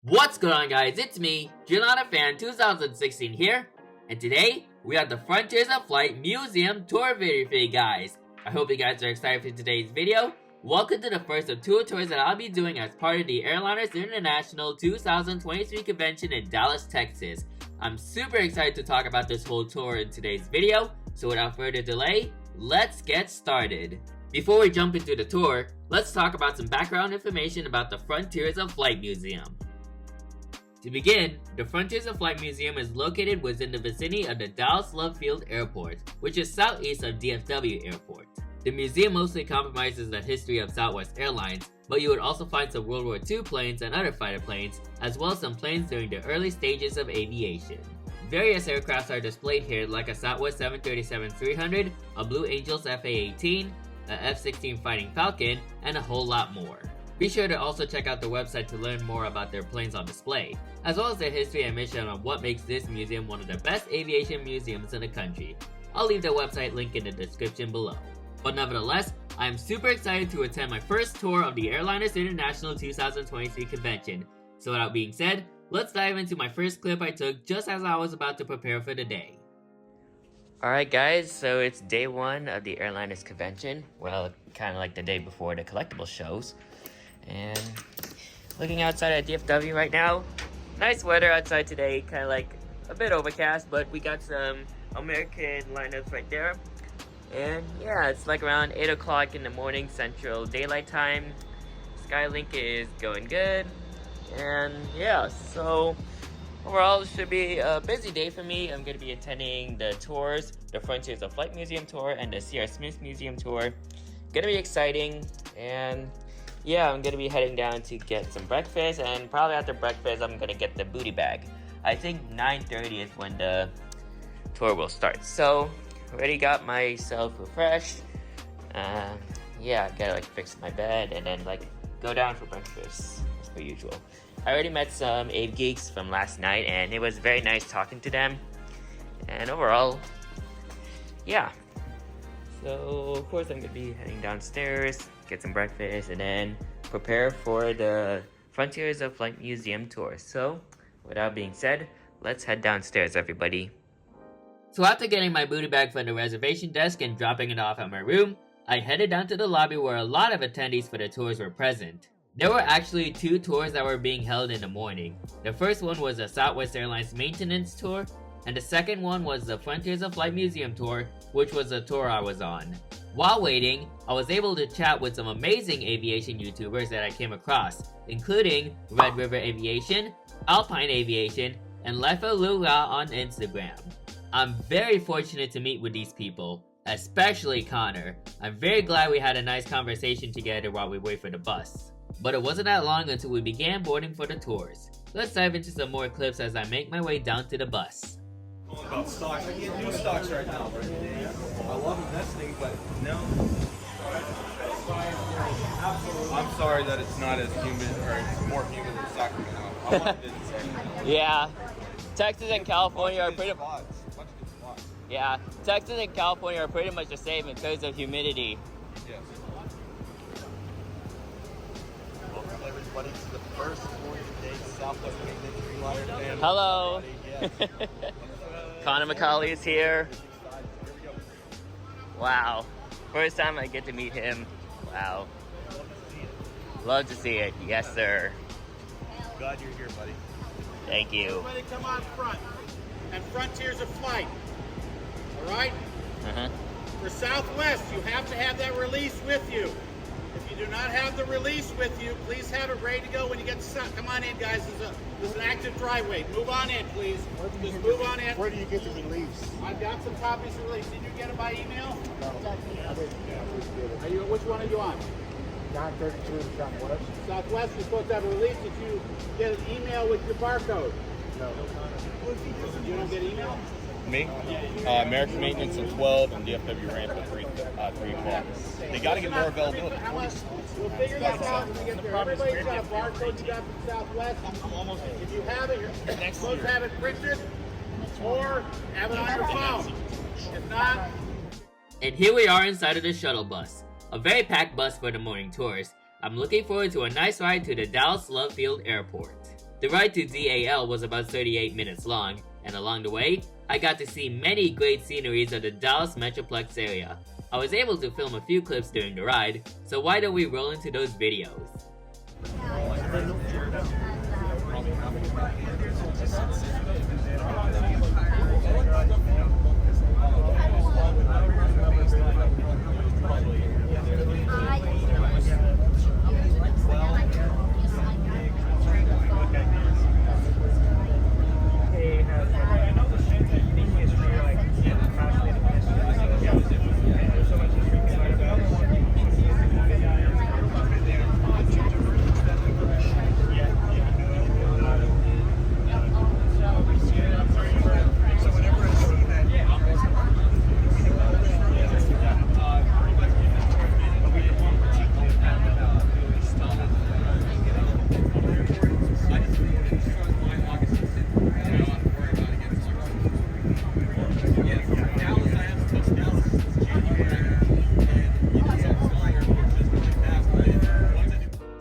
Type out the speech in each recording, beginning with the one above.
What's going on, guys? It's me, Fan 2016 here, and today we have the Frontiers of Flight Museum tour video for you guys. I hope you guys are excited for today's video. Welcome to the first of two tours that I'll be doing as part of the Airliners International 2023 convention in Dallas, Texas. I'm super excited to talk about this whole tour in today's video, so without further delay, let's get started. Before we jump into the tour, let's talk about some background information about the Frontiers of Flight Museum. To begin, the Frontiers of Flight Museum is located within the vicinity of the Dallas Love Field Airport, which is southeast of DFW Airport. The museum mostly compromises the history of Southwest Airlines, but you would also find some World War II planes and other fighter planes, as well as some planes during the early stages of aviation. Various aircraft are displayed here, like a Southwest 737-300, a Blue Angels FA-18, a F16 Fighting Falcon, and a whole lot more. Be sure to also check out the website to learn more about their planes on display, as well as their history and mission on what makes this museum one of the best aviation museums in the country. I'll leave the website link in the description below. But nevertheless, I am super excited to attend my first tour of the Airliners International 2023 convention. So without being said, let's dive into my first clip I took just as I was about to prepare for the day. Alright guys, so it's day one of the Airliners convention. Well, kind of like the day before the collectible shows. And looking outside at DFW right now, nice weather outside today, kind of like a bit overcast, but we got some American lineups right there. And yeah, it's like around 8 o'clock in the morning Central Daylight Time. Skylink is going good. And yeah, so overall it should be a busy day for me. I'm going to be attending the tours, the Frontiers of Flight Museum tour and the C.R. Smith Museum tour. Going to be exciting, and yeah, I'm going to be heading down to get some breakfast, and probably after breakfast I'm going to get the booty bag. I think 9:30 is when the tour will start. So, already got myself refreshed. Yeah, I gotta like fix my bed and then like go down for breakfast as per usual. I already met some Ave geeks from last night, and it was very nice talking to them. And overall, yeah. So, of course, I'm going to be heading downstairs, get some breakfast, and then prepare for the Frontiers of Flight Museum tour. So, without being said, let's head downstairs, everybody. So after getting my booty bag from the reservation desk and dropping it off at my room, I headed down to the lobby where a lot of attendees for the tours were present. There were actually two tours that were being held in the morning. The first one was a Southwest Airlines maintenance tour, and the second one was the Frontiers of Flight Museum tour, which was the tour I was on. While waiting, I was able to chat with some amazing aviation YouTubers that I came across, including Red River Aviation, Alpine Aviation, and Lefa Lula on Instagram. I'm very fortunate to meet with these people, especially Connor. I'm very glad we had a nice conversation together while we wait for the bus. But it wasn't that long until we began boarding for the tours. Let's dive into some more clips as I make my way down to the bus. About stocks. I can't do stocks right now. I love investing, but no. I'm sorry that it's not as humid, or it's more humid than Sacramento. I want it. Yeah, Texas and California are pretty. Yeah, Texas and California are pretty much the same in terms of humidity. Yes. Welcome everybody to the first 40-day Southwest Maintenance Reliner Fan. Hello. Yes. Connor McCauley is here. Wow. First time I get to meet him. Wow. Love to see it. Yes, sir. Glad you're here, buddy. Thank you. Everybody come on front. And Frontiers of Flight. All right? For Southwest, you have to have that release with you. If you do not have the release with you, please have it ready to go when you get stuck. Come on in, guys. This is an active driveway. Move on in, please. Just move on in. Where do you get the release? I've got some copies of release. Did you get it by email? No. Which one are you on? 932 Southwest. Southwest, you're supposed to have a release if you get an email with your barcode. No. You don't get email? Me? American Maintenance at 12 and DFW Ramp at 3 o'clock. They got to get more availability. We'll figure this out when we get there. Everybody's got a barcode you got from Southwest. If you have it, you're supposed to have it printed or have it on your phone. If not... And here we are inside of the shuttle bus. A very packed bus for the morning tours. I'm looking forward to a nice ride to the Dallas Love Field Airport. The ride to DAL was about 38 minutes long, and along the way, I got to see many great sceneries of the Dallas Metroplex area. I was able to film a few clips during the ride, so why don't we roll into those videos?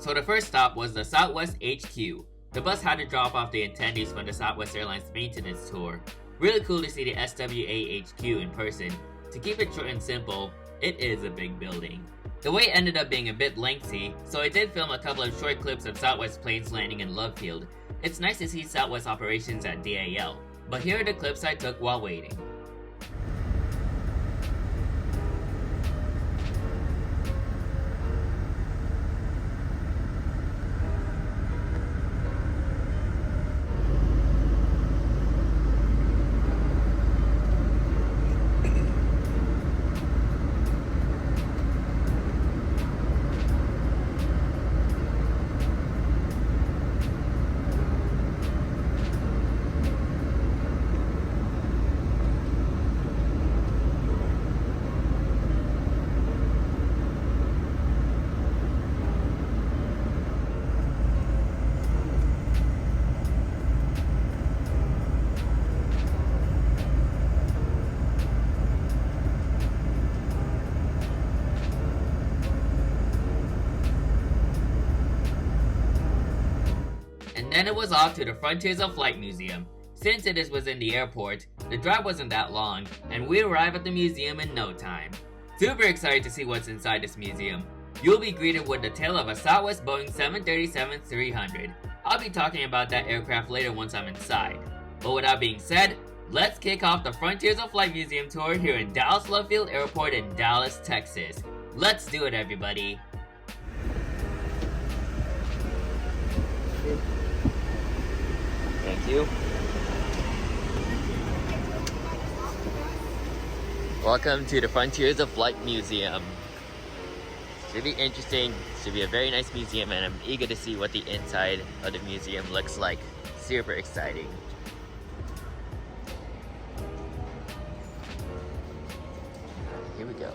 So the first stop was the Southwest HQ. The bus had to drop off the attendees from the Southwest Airlines maintenance tour. Really cool to see the SWA HQ in person. To keep it short and simple, it is a big building. The wait ended up being a bit lengthy, so I did film a couple of short clips of Southwest planes landing in Love Field. It's nice to see Southwest operations at DAL, but here are the clips I took while waiting. And then it was off to the Frontiers of Flight Museum. Since it is within the airport, the drive wasn't that long, and we arrived at the museum in no time. Super excited to see what's inside this museum. You'll be greeted with the tale of a Southwest Boeing 737-300. I'll be talking about that aircraft later once I'm inside. But with that being said, let's kick off the Frontiers of Flight Museum tour here in Dallas Love Field Airport in Dallas, Texas. Let's do it, everybody. Thank you. Welcome to the Frontiers of Flight Museum. Should be interesting, should be a very nice museum, and I'm eager to see what the inside of the museum looks like. Super exciting. Here we go.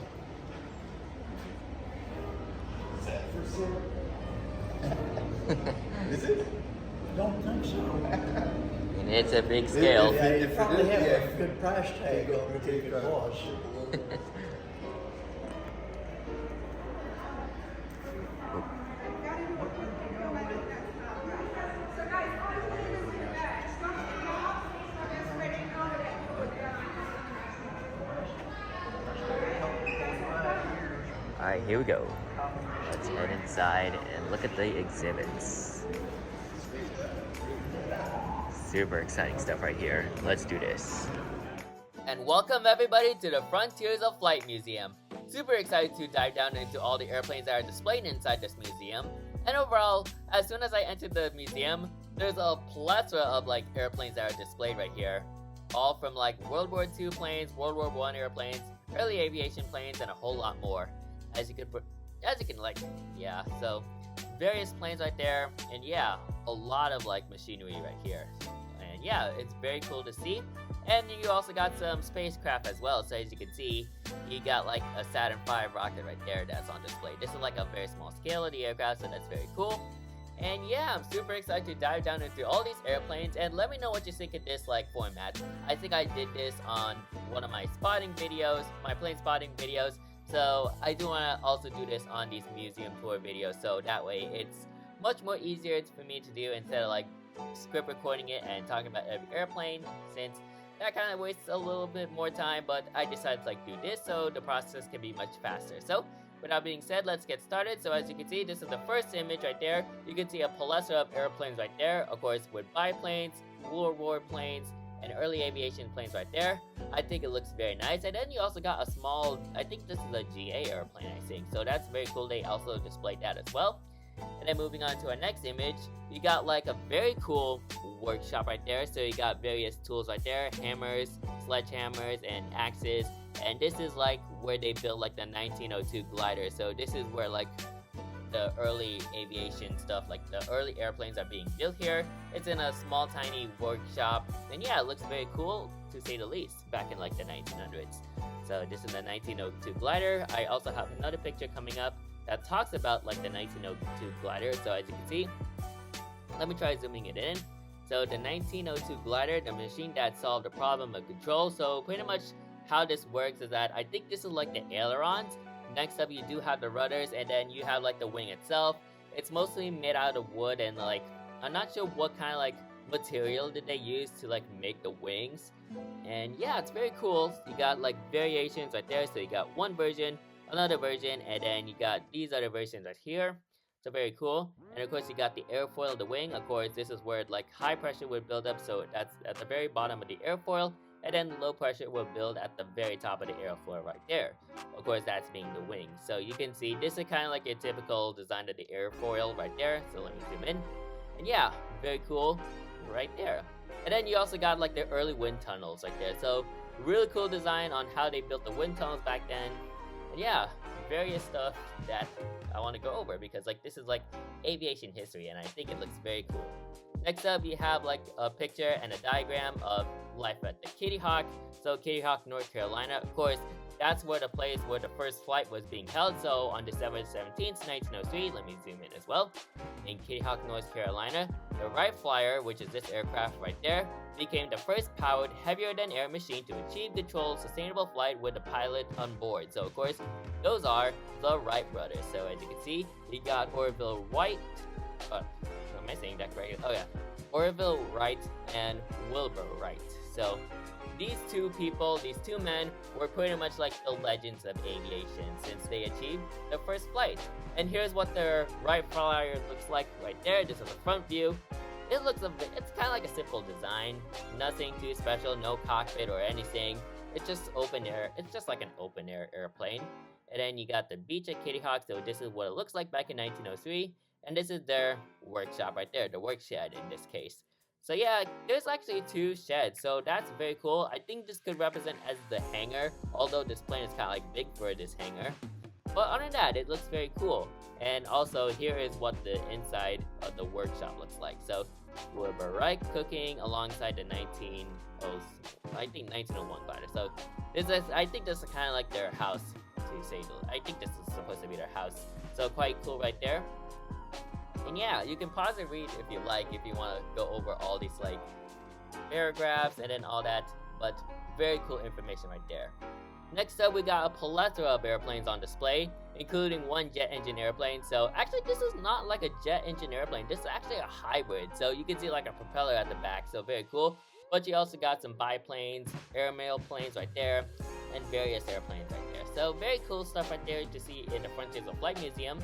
Is it? Don't think so. And it's a big scale. Yeah, it probably had a good price tag on it if it was. Alright, here we go. Let's head inside and look at the exhibits. Super exciting stuff right here. Let's do this. And welcome everybody to the Frontiers of Flight Museum. Super excited to dive down into all the airplanes that are displayed inside this museum. And overall, as soon as I entered the museum, there's a plethora of airplanes that are displayed right here. All from World War II planes, World War I airplanes, early aviation planes, and a whole lot more. As you can so various planes right there, and yeah, a lot of machinery right here. And yeah, it's very cool to see. And you also got some spacecraft as well. So as you can see, you got a Saturn V rocket right there that's on display. This is a very small scale of the aircraft, so that's very cool. And yeah, I'm super excited to dive down into all these airplanes, and let me know what you think of this format. I think I did this on one of my spotting videos, my plane spotting videos. So I do want to also do this on these museum tour videos, so that way it's much more easier for me to do instead of script recording it and talking about every airplane, since that kind of wastes a little bit more time, but I decided to like do this so the process can be much faster. So with that being said, let's get started. So as you can see, this is the first image right there. You can see a plethora of airplanes right there, of course with biplanes, World War planes, and early aviation planes right there. I think it looks very nice. And then you also got a small, I think this is a GA airplane, I think. So that's very cool. They also displayed that as well. And then moving on to our next image, you got like a very cool workshop right there. So you got various tools right there, hammers, sledgehammers, and axes. And this is like where they built like the 1902 glider. So this is where like the early aviation stuff, like the early airplanes are being built here. It's in a small tiny workshop, and yeah, it looks very cool to say the least, back in like the 1900s. So this is the 1902 glider. I also have another picture coming up that talks about like the 1902 glider. So as you can see, let me try zooming it in. So the 1902 glider, the machine that solved the problem of control. So pretty much how this works is that I think this is like the ailerons. Next up, you do have the rudders, and then you have like the wing itself. It's mostly made out of wood, and like I'm not sure what kind of like material did they use to like make the wings. And yeah, it's very cool. You got like variations right there. So you got one version, another version, and then you got these other versions right here. So very cool. And of course you got the airfoil of the wing. Of course this is where like high pressure would build up, so that's at the very bottom of the airfoil, and then low pressure will build at the very top of the airfoil right there. Of course that's being the wing. So you can see this is kind of like a typical design of the airfoil right there. So let me zoom in. And yeah, very cool right there. And then you also got like the early wind tunnels right there. So really cool design on how they built the wind tunnels back then. And yeah, various stuff that I want to go over because like this is like aviation history, and I think it looks very cool. Next up, you have like a picture and a diagram of life at the Kitty Hawk. So Kitty Hawk, North Carolina, of course, that's where the place where the first flight was being held. So on December 17th, 1903, let me zoom in as well. In Kitty Hawk, North Carolina, the Wright Flyer, which is this aircraft right there, became the first powered heavier-than-air machine to achieve controlled, sustainable flight with a pilot on board. So of course, those are the Wright brothers. So as you can see, we got Orville Wright. Am I saying that correctly? Oh yeah, Orville Wright and Wilbur Wright. So these two people, these two men, were pretty much like the legends of aviation since they achieved the first flight. And here's what their Wright Flyer looks like right there. This is the front view. It looks it's kind of like a simple design, nothing too special, no cockpit or anything. It's just open air. It's just like an open air airplane. And then you got the beach at Kitty Hawk. So this is what it looks like back in 1903. And this is their workshop right there, the work shed in this case. So yeah, there's actually two sheds, so that's very cool. I think this could represent as the hangar, although this plane is kind of like big for this hangar. But other than that, it looks very cool. And also, here is what the inside of the workshop looks like. So Wilbur Wright cooking alongside the 1901 glider. So this is, I think this is kind of like their house, to say the. I think this is supposed to be their house. So quite cool right there. And yeah, you can pause and read if you like, if you want to go over all these like paragraphs and then all that, but very cool information right there. Next up, we got a plethora of airplanes on display, including one jet engine airplane. So actually this is not like a jet engine airplane, this is actually a hybrid. So you can see like a propeller at the back, so very cool. But you also got some biplanes, airmail planes right there, and various airplanes right there. So very cool stuff right there to see in the Frontiers of Flight Museum.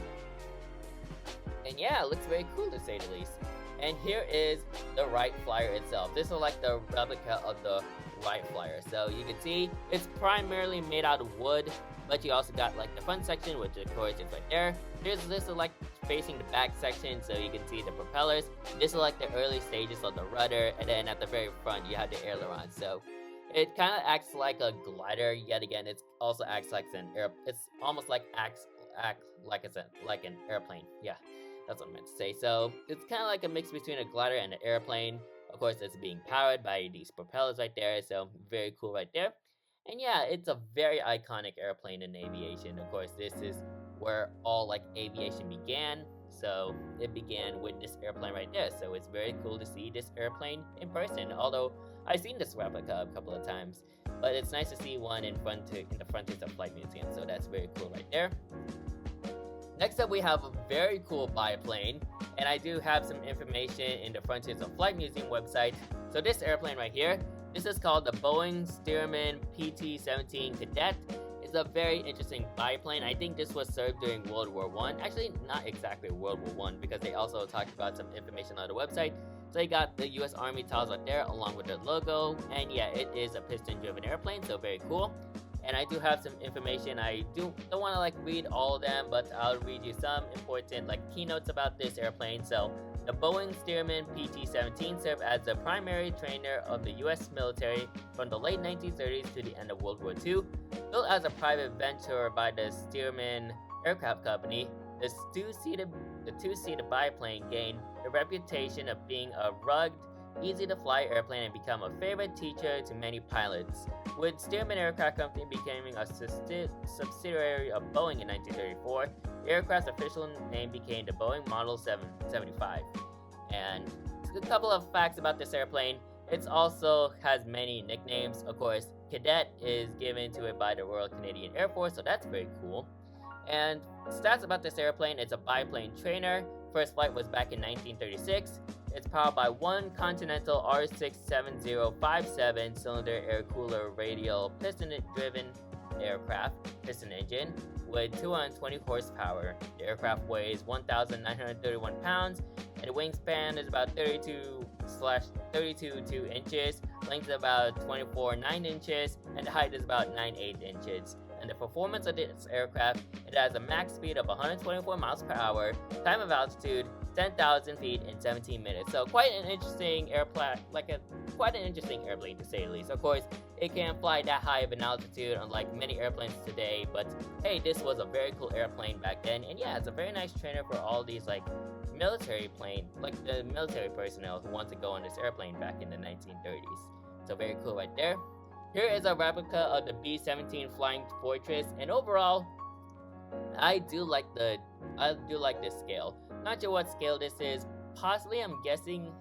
And yeah, it looks very cool to say the least. And here is the Wright Flyer itself. This is like the replica of the Wright Flyer. So you can see it's primarily made out of wood, but you also got like the front section, which of course is right there. This is like facing the back section, so you can see the propellers. This is like the early stages of the rudder, and then at the very front you have the aileron. So it kind of acts like a glider. Yet again, it also acts like an air. It's almost like act like it's like an airplane. Yeah. That's what I meant to say. So it's kind of like a mix between a glider and an airplane. Of course, it's being powered by these propellers right there. So very cool right there. And yeah, it's a very iconic airplane in aviation. Of course, this is where all like aviation began. So it began with this airplane right there. So it's very cool to see this airplane in person. Although I've seen this replica a couple of times, but it's nice to see one in the Frontiers of Flight Museum. So that's very cool right there. Next up, we have a very cool biplane, and I do have some information in the Frontiers of Flight Museum website. So this airplane right here, this is called the Boeing Stearman PT-17 Cadet. It's a very interesting biplane. I think this was served during World War I. Actually, not exactly World War I, because they also talked about some information on the website. So you got the US Army tiles right there along with the logo, and yeah, it is a piston-driven airplane, so very cool. And I do have some information. I don't want to like read all of them, but I'll read you some important like keynotes about this airplane. So the Boeing Stearman PT-17 served as the primary trainer of the US military from the late 1930s to the end of World War II. Built as a private venture by the Stearman Aircraft Company, the two-seated biplane gained the reputation of being a rugged, easy-to-fly airplane and become a favorite teacher to many pilots, with Stearman Aircraft Company becoming a subsidiary of Boeing in 1934. The aircraft's official name became the Boeing Model 775. And a couple of facts about this airplane. It also has many nicknames. Of course, Cadet is given to it by the Royal Canadian Air Force, so that's very cool. And stats about this airplane: it's a biplane trainer. First flight was back in 1936. It's powered by one Continental R67057 cylinder air cooler radial piston-driven aircraft piston engine with 220 horsepower. The aircraft weighs 1,931 pounds, and the wingspan is about 32/32.2 inches. Length is about 24.9 inches, and the height is about 9.8 inches. And the performance of this aircraft, it has a max speed of 124 miles per hour, time of altitude 10,000 feet in 17 minutes. So quite an interesting airplane, quite an interesting airplane to say the least. Of course, it can't fly that high of an altitude unlike many airplanes today, but hey, this was a very cool airplane back then. And yeah, it's a very nice trainer for all these military the military personnel who want to go on this airplane back in the 1930s. So very cool right there. Here is a replica of the B-17 Flying Fortress, and overall, I do like this scale. Not sure what scale this is. Possibly, I'm taking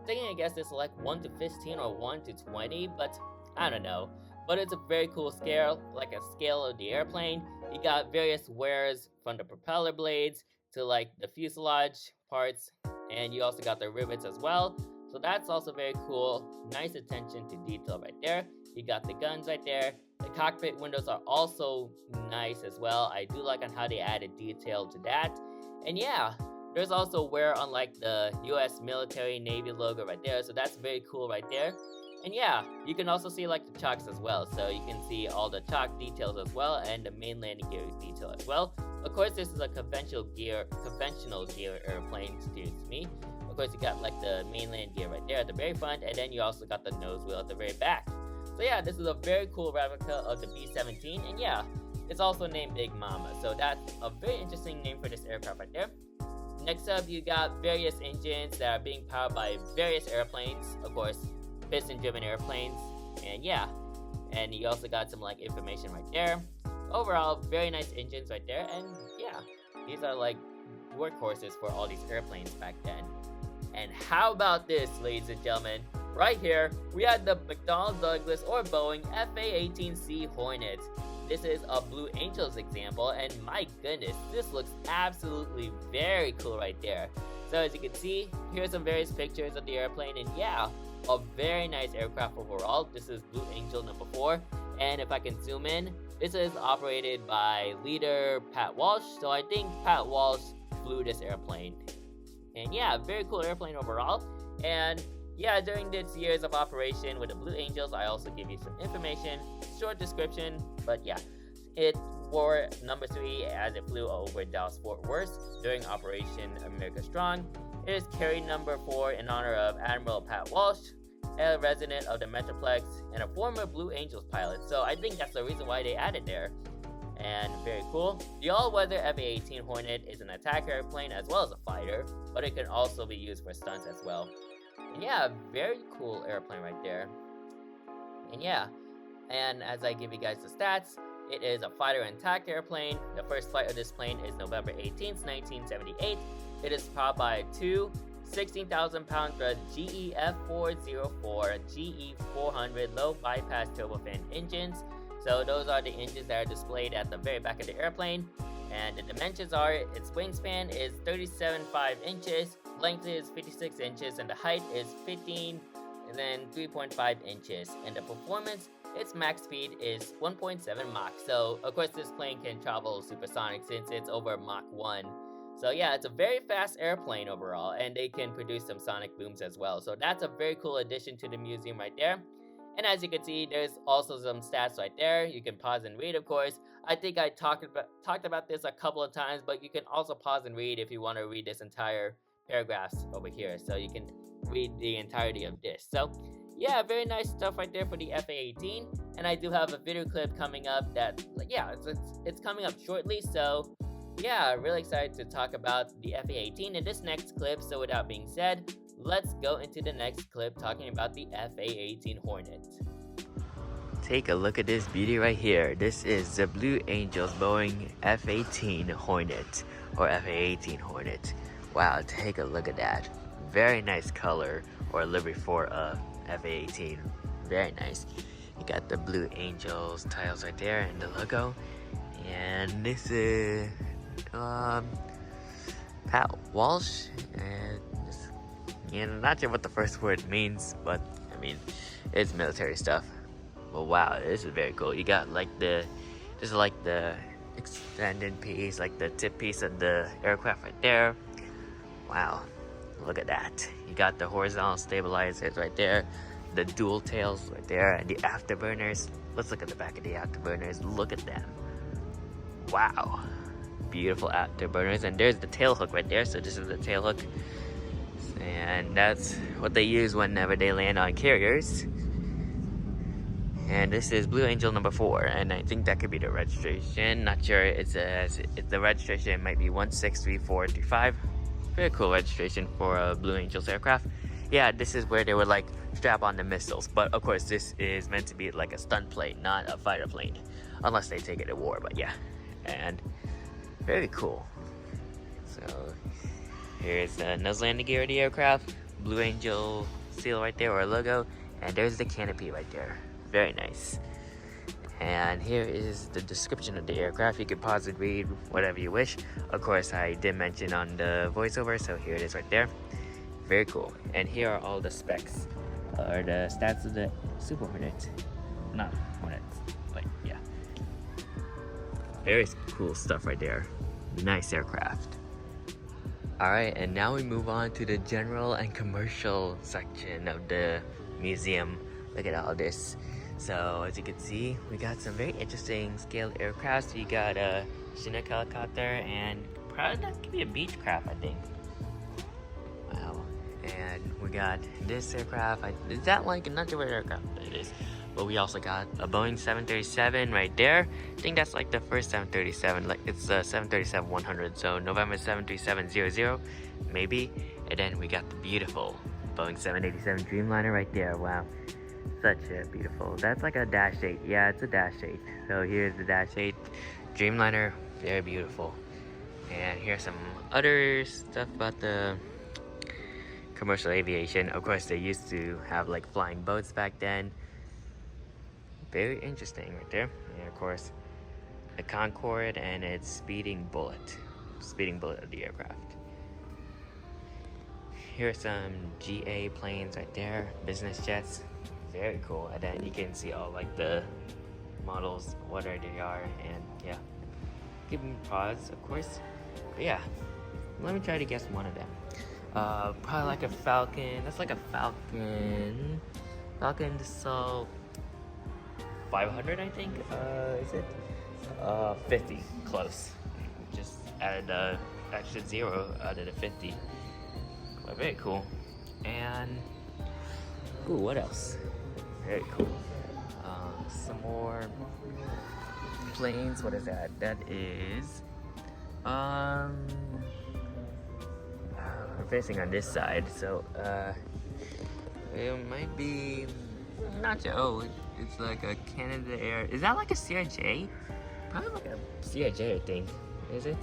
a guess it's like 1:15 or 1:20, but I don't know. But it's a very cool scale, like a scale of the airplane. You got various wears from the propeller blades to the fuselage parts, and you also got the rivets as well. So that's also very cool. Nice attention to detail right there. You got the guns right there. The cockpit windows are also nice as well. I do like on how they added detail to that. And yeah, there's also wear on the US military Navy logo right there. So that's very cool right there. And yeah, you can also see the chocks as well. So you can see all the chock details as well, and the main landing gear detail as well. Of course, this is a conventional gear airplane, excuse me. Of course, you got the main landing gear right there at the very front, and then you also got the nose wheel at the very back. So yeah, this is a very cool replica of the B-17, and yeah, it's also named Big Mama. So that's a very interesting name for this aircraft right there. Next up, you got various engines that are being powered by various airplanes. Of course, piston-driven airplanes, and yeah, and you also got some information right there. Overall, very nice engines right there, and yeah, these are workhorses for all these airplanes back then. And how about this, ladies and gentlemen? Right here, we had the McDonnell Douglas or Boeing FA-18C Hornet. This is a Blue Angels example, and my goodness, this looks absolutely very cool right there. So as you can see, here's some various pictures of the airplane, and yeah, a very nice aircraft overall. This is Blue Angel number 4, and if I can zoom in, this is operated by leader Pat Walsh, so I think Pat Walsh flew this airplane. And yeah, very cool airplane overall. And yeah, during its years of operation with the Blue Angels, I also give you some information, short description, but yeah, it wore number 3 as it flew over Dallas Fort Worth during Operation America Strong. It is carry number 4 in honor of Admiral Pat Walsh, a resident of the Metroplex and a former Blue Angels pilot. So I think that's the reason why they added there. And very cool. The all-weather FA-18 Hornet is an attack airplane as well as a fighter, but it can also be used for stunts as well. And yeah, very cool airplane right there. And yeah, and as I give you guys the stats, it is a fighter and attack airplane. The first flight of this plane is November 18th, 1978. It is powered by two 16,000-pound thrust GE F404 GE 400 low bypass turbofan engines. So those are the engines that are displayed at the very back of the airplane. and the dimensions are its wingspan is 37.5 inches, length is 56 inches, and the height is 15 and then 3.5 inches. And the performance, its max speed is 1.7 Mach. So of course this plane can travel supersonic since it's over Mach 1. So yeah, it's a very fast airplane overall, and they can produce some sonic booms as well. So that's a very cool addition to the museum right there. And as you can see, there's also some stats right there. You can pause and read, of course. I think I talked about this a couple of times, but you can also pause and read if you want to read this entire paragraphs over here. So you can read the entirety of this. So yeah, very nice stuff right there for the FA-18. And I do have a video clip coming up that, yeah, it's coming up shortly. So yeah, really excited to talk about the FA-18 in this next clip. So without being said, let's go into the next clip talking about the FA-18 Hornet. Take a look at this beauty right here. This is the Blue Angels Boeing F-18 Hornet, or FA-18 Hornet. Wow, take a look at that. Very nice color or livery for a FA-18. Very nice. You got the Blue Angels tiles right there and the logo. And this is Pat Walsh, and not sure what the first word means, but I mean, it's military stuff. But wow, this is very cool. You got like this is like the extended piece, like the tip piece of the aircraft right there. Wow, look at that. You got the horizontal stabilizers right there, the dual tails right there, and the afterburners. Let's look at the back of the afterburners. Look at them. Wow, beautiful afterburners. And there's the tail hook right there. So this is the tail hook, and that's what they use whenever they land on carriers. And this is Blue Angel number 4, and I think that could be the registration. Not sure. It's the registration might be 163435. Very cool registration for a Blue Angels aircraft. Yeah, this is where they would like strap on the missiles, but of course this is meant to be like a stunt plane, not a fighter plane, unless they take it to war. But yeah, and very cool. So here's the nose landing gear of the aircraft, Blue Angel seal right there, or logo, and there's the canopy right there. Very nice. And here is the description of the aircraft. You can pause and read whatever you wish. Of course, I did mention on the voiceover, so here it is right there. Very cool. And here are all the specs, or the stats of the Super Hornet. Not Hornet, like, yeah. Very cool stuff right there. Nice aircraft. Alright, and now we move on to the general and commercial section of the museum. Look at all this. So as you can see, we got some very interesting scaled aircrafts. We got a Chinook helicopter, and probably that could be a Beechcraft, I think. Wow. And we got this aircraft. Is that like, I'm not sure what aircraft it is, but we also got a Boeing 737 right there. I think that's like the first 737. Like, it's a 737-100, so November 73700 maybe. And then we got the beautiful Boeing 787 Dreamliner right there. Wow. Such a beautiful, that's like a Dash 8. Yeah, it's a Dash 8. So here's the Dash 8 Dreamliner. Very beautiful. And here's some other stuff about the commercial aviation. Of course, they used to have like flying boats back then. Very interesting right there. And of course, the Concorde and its speeding bullet of the aircraft. Here's some GA planes right there, business jets. Very cool. And then you can see all like the models, what they are, and yeah. Give me pause, of course. But yeah, let me try to guess one of them. Probably like a Falcon. That's like a Falcon Dassault 500, I think. Is it? 50. Close. Just added the extra 0 out of the 50. But very cool. And ooh, what else? Very cool. Some more planes. What is that? That is we're facing on this side, so it might be, I'm not sure. Oh, it's like a Canada Air. Is that like a CRJ? Probably like a CRJ, I think. Is it?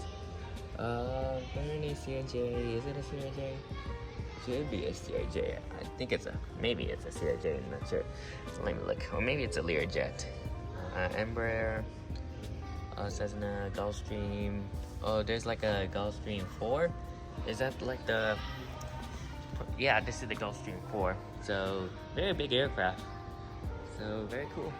Bernie CRJ. Is it a CRJ? Should be a CRJ. I think maybe it's a CRJ. I'm not sure. So let me look. Or maybe it's a Learjet. Embraer. Cessna, Gulfstream. Oh, there's like a Gulfstream 4. Is that like the... Yeah, this is the Gulfstream 4. So, very big aircraft. So, very cool.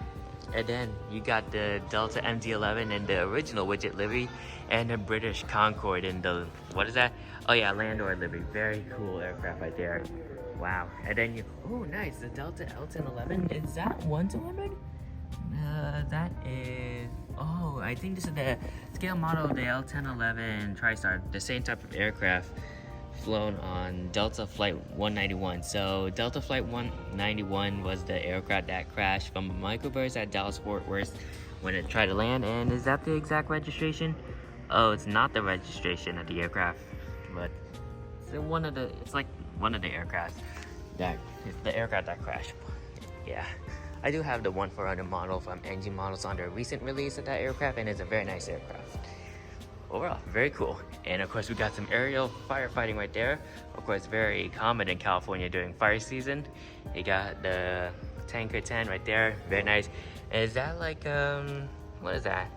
And then you got the Delta MD-11 in the original widget livery, and the British Concorde in the, what is that? Oh yeah, Landor livery. Very cool aircraft right there. Wow. And then you, oh nice, the Delta L-1011. Is that 1-200? That is, oh, I think this is the scale model of the L-1011 TriStar, the same type of aircraft flown on Delta Flight 191. So Delta Flight 191 was the aircraft that crashed from a microburst at Dallas Fort Worth when it tried to land. And is that the exact registration? Oh, it's not the registration of the aircraft, but it's one of the, it's like one of the aircraft that, it's the aircraft that crashed. Yeah, I do have the 1400 model from Engine Models on the recent release of that aircraft, and it's a very nice aircraft. Overall, very cool. And of course, we got some aerial firefighting right there. Of course, very common in California during fire season. You got the Tanker 10 right there, very nice. Is that like, what is that?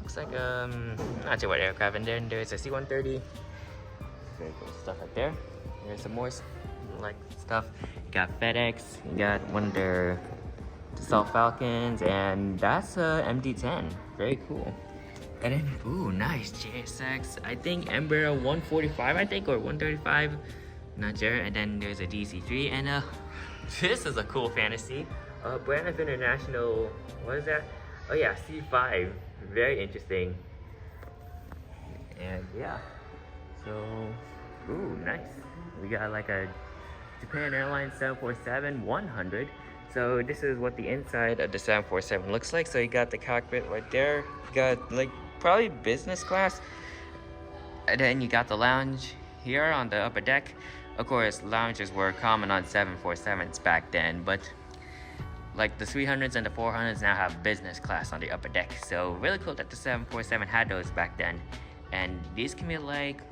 Looks like, not sure what aircraft. And then there's a C-130. Very cool stuff right there. There's some more like stuff. You got FedEx, you got one of their Dassault Falcons, and that's a MD-10. Very cool. And then, ooh, nice, JSX, I think Embraer 145, I think, or 135, not sure. And then there's a DC-3, and this is a cool fantasy. Brand International, what is that? Oh yeah, C5, very interesting. And yeah, so, ooh, nice. We got like a Japan Airlines 747-100. So this is what the inside of the 747 looks like. So you got the cockpit right there. You got like probably business class. And then you got the lounge here on the upper deck. Of course, lounges were common on 747s back then, but like the 300s and the 400s now have business class on the upper deck. So really cool that the 747 had those back then. And these can be like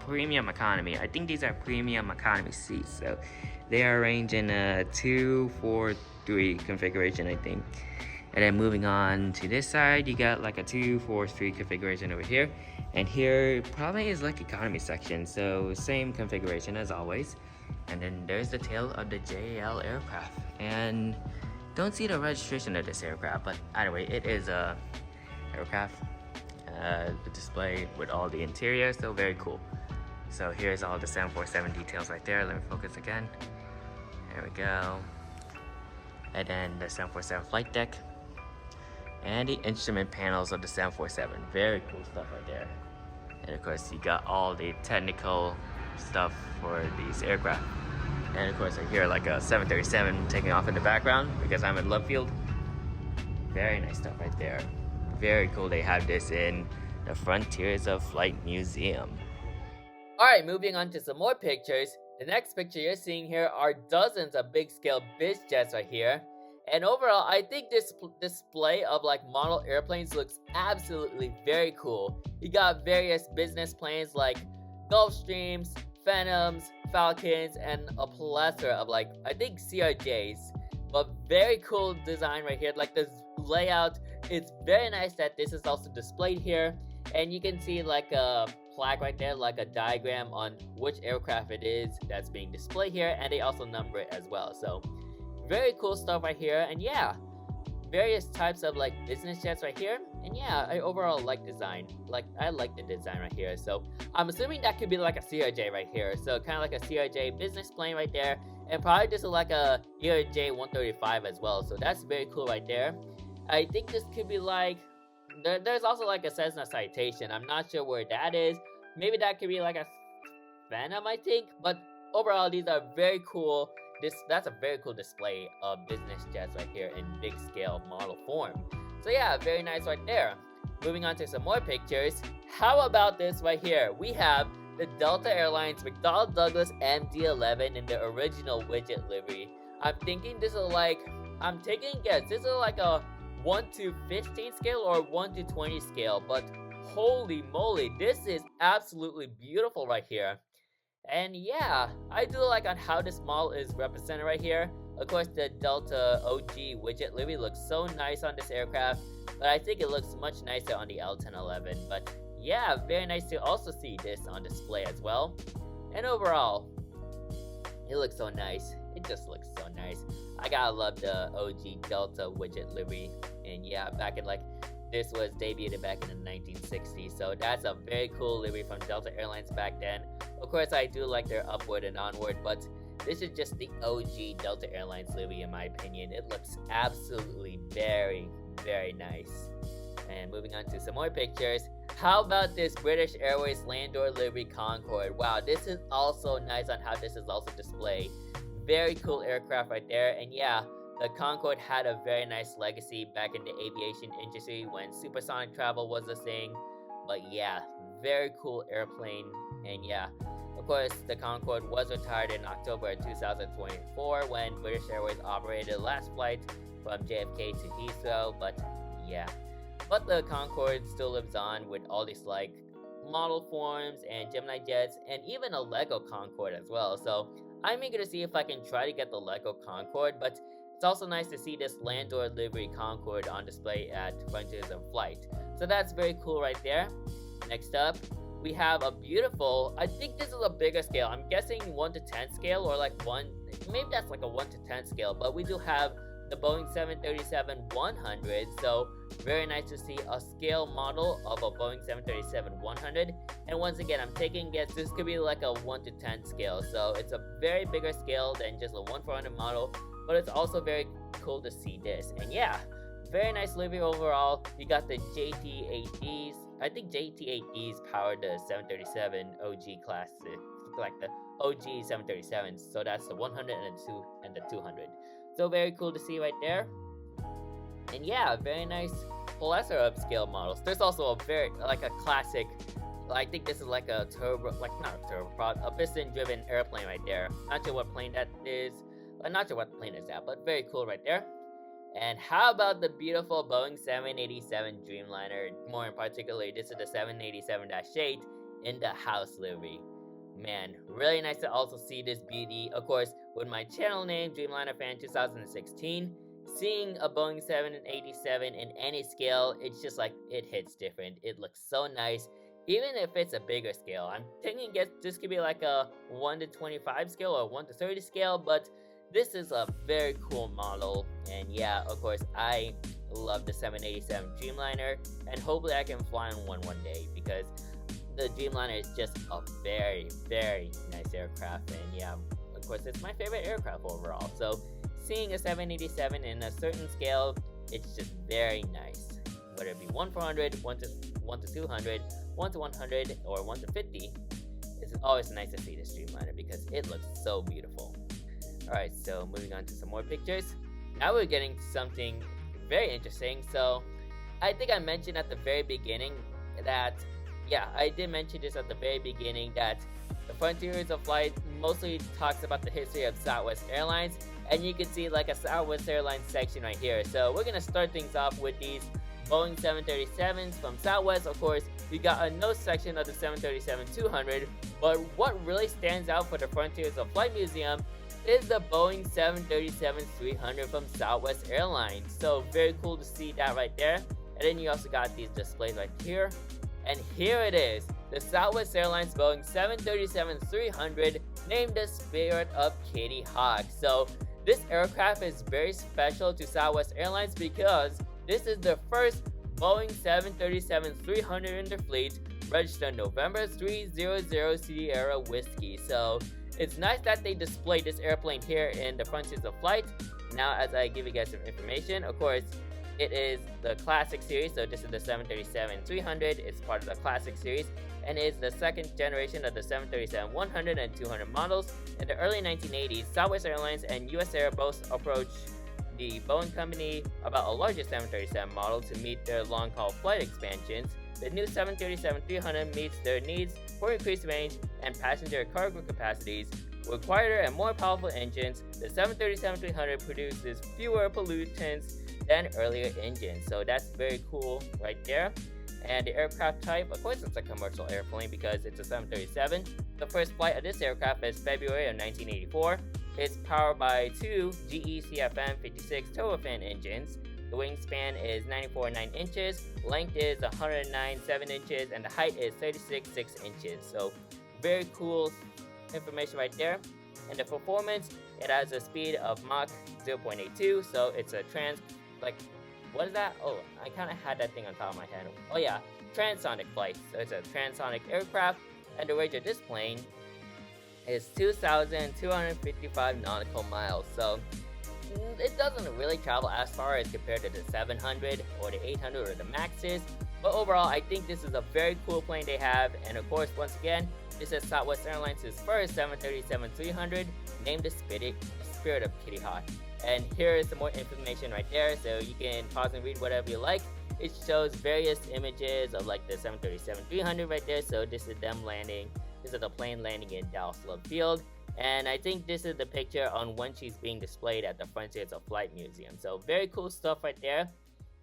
premium economy. I think these are premium economy seats. So they are arranged in a 2-4-3 configuration, I think. And then moving on to this side, you got like a 2-4-3 configuration over here. And here probably is like economy section, so same configuration as always. And then there's the tail of the JL aircraft. And don't see the registration of this aircraft, but anyway, it is a aircraft. The display with all the interior, so very cool. So here's all the 747 details right there. Let me focus again. There we go. And then the 747 flight deck and the instrument panels of the 747. Very cool stuff right there. And of course, you got all the technical stuff for these aircraft. And of course, I hear like a 737 taking off in the background because I'm in Love Field. Very nice stuff right there. Very cool they have this in the Frontiers of Flight Museum. Alright, moving on to some more pictures. The next picture you're seeing here are dozens of big scale biz jets right here. And overall, I think this display of like model airplanes looks absolutely very cool. You got various business planes like Gulfstreams, Phantoms, Falcons, and a plethora of like, I think CRJs. But very cool design right here. Like this layout, it's very nice that this is also displayed here. And you can see like a flag right there, like a diagram on which aircraft it is that's being displayed here. And they also number it as well. So very cool stuff right here. And yeah, various types of like business jets right here. And yeah, I overall like design. Like I like the design right here. So I'm assuming that could be like a CRJ right here. So kind of like a CRJ business plane right there. And probably just like a ERJ 135 as well. So that's very cool right there. I think this could be like, there's also like a Cessna Citation. I'm not sure where that is. Maybe that could be like a Phantom, I think. But overall, these are very cool. That's a very cool display of business jets right here in big scale model form. So yeah, very nice right there. Moving on to some more pictures. How about this right here? We have the Delta Airlines McDonnell Douglas MD-11 in the original widget livery. I'm thinking this is like, I'm taking a guess. This is like a 1:15 scale or 1:20 scale, but holy moly, this is absolutely beautiful right here. And yeah, I do like on how this model is represented right here. Of course, the Delta OG widget livery looks so nice on this aircraft, but I think it looks much nicer on the L1011. But yeah, very nice to also see this on display as well. And overall, it looks so nice. It just looks so nice. I gotta love the OG Delta widget livery. And yeah, back in this was debuted back in the 1960s. So that's a very cool livery from Delta Airlines back then. Of course, I do like their upward and onward, but this is just the OG Delta Airlines livery in my opinion. It looks absolutely very, very nice. And moving on to some more pictures. How about this British Airways Landor livery Concorde? Wow, this is also nice on how this is also displayed. Very cool aircraft right there. And yeah, the Concorde had a very nice legacy back in the aviation industry when supersonic travel was a thing. But yeah, very cool airplane. And yeah, of course, the Concorde was retired in October 2024 when British Airways operated the last flight from JFK to Heathrow. But yeah, but the Concorde still lives on with all these model forms and Gemini jets and even a Lego Concorde as well. So I'm eager to see if I can try to get the Lego Concorde, but it's also nice to see this Landor livery Concorde on display at Frontiers of Flight. So that's very cool right there. Next up, we have a beautiful, I think this is a bigger scale. I'm guessing 1 to 10 scale or maybe that's like a 1 to 10 scale, but we do have the Boeing 737-100, so very nice to see a scale model of a Boeing 737-100. And once again, I'm taking a guess, this could be like a 1 to 10 scale, so it's a very bigger scale than just a 1-400 model, but it's also very cool to see this. And yeah, very nice livery overall. You got the JT8Ds. I think JT8Ds powered the 737 OG classic, like the OG 737s, so that's the 100 and the 200. So very cool to see right there. And yeah, very nice lesser upscale models. There's also a very a classic, I think this is like a turbo, not a turboprop, a piston driven airplane right there. Not sure what plane that is. I'm not sure what plane is that, but very cool right there. And how about the beautiful Boeing 787 Dreamliner? More in particular, this is the 787-8 in the house livery. Man, really nice to also see this beauty. Of course, with my channel name, Dreamliner Fan 2016, seeing a Boeing 787 in any scale, it's just it hits different. It looks so nice, even if it's a bigger scale. I'm thinking this could be like a 1 to 25 scale or 1 to 30 scale, but this is a very cool model. And yeah, of course, I love the 787 Dreamliner, and hopefully I can fly on one day, because the Dreamliner is just a very, very nice aircraft. And yeah, of course, it's my favorite aircraft overall. So seeing a 787 in a certain scale, it's just very nice. Whether it be 1-400, 1 to 200, 1 to 100, or 1 to 50, it's always nice to see this Dreamliner because it looks so beautiful. Alright, so moving on to some more pictures. Now we're getting to something very interesting. So I think I mentioned at the very beginning that, yeah, I did mention this at the very beginning, that the Frontiers of Flight mostly talks about the history of Southwest Airlines, and you can see a Southwest Airlines section right here. So we're gonna start things off with these Boeing 737s from Southwest. Of course, we got a note section of the 737-200, but what really stands out for the Frontiers of Flight Museum is the Boeing 737-300 from Southwest Airlines. So very cool to see that right there. And then you also got these displays right here. And here it is, the Southwest Airlines Boeing 737-300, named the Spirit of Kitty Hawk. So this aircraft is very special to Southwest Airlines because this is the first Boeing 737-300 in their fleet, registered November 300 Sierra Whiskey. So it's nice that they displayed this airplane here in the Frontiers of Flight. Now, as I give you guys some information, of course, it is the Classic Series, so this is the 737-300. It's part of the Classic Series, and it's the second generation of the 737-100 and 200 models. In the early 1980s, Southwest Airlines and US Air both approached the Boeing company about a larger 737 model to meet their long-haul flight expansions. The new 737-300 meets their needs for increased range and passenger cargo capacities. With quieter and more powerful engines, the 737-300 produces fewer pollutants than earlier engines. So that's very cool right there. And the aircraft type, of course, it's a commercial airplane because it's a 737. The first flight of this aircraft is February of 1984. It's powered by two GE CFM56 turbofan engines. The wingspan is 94.9 inches, length is 109.7 inches, and the height is 36.6 inches. So very cool information right there. And the performance, it has a speed of Mach 0.82, so it's a what is that? Oh, I kind of had that thing on top of my head. Oh yeah, transonic flight. So it's a transonic aircraft, and the range of this plane is 2,255 nautical miles. So it doesn't really travel as far as compared to the 700 or the 800 or the Maxes. But overall, I think this is a very cool plane they have. And of course, once again, this is Southwest Airlines' first 737-300, named the Spirit of Kitty Hawk. And here is some more information right there, so you can pause and read whatever you like. It shows various images of like the 737-300 right there. So this is them landing. This is the plane landing in Dallas Love Field. And I think this is the picture on when she's being displayed at the Frontiers of Flight Museum. So very cool stuff right there.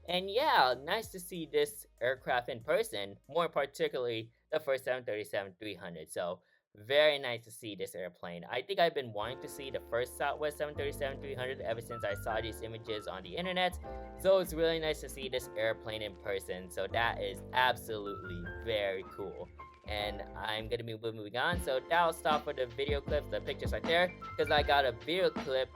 And yeah, nice to see this aircraft in person, more particularly the first 737-300. So very nice to see this airplane. I think I've been wanting to see the first Southwest 737-300 ever since I saw these images on the internet. So it's really nice to see this airplane in person. So that is absolutely very cool. And I'm gonna be moving on. So that'll stop for the video clips, the pictures right there, because I got a video clip,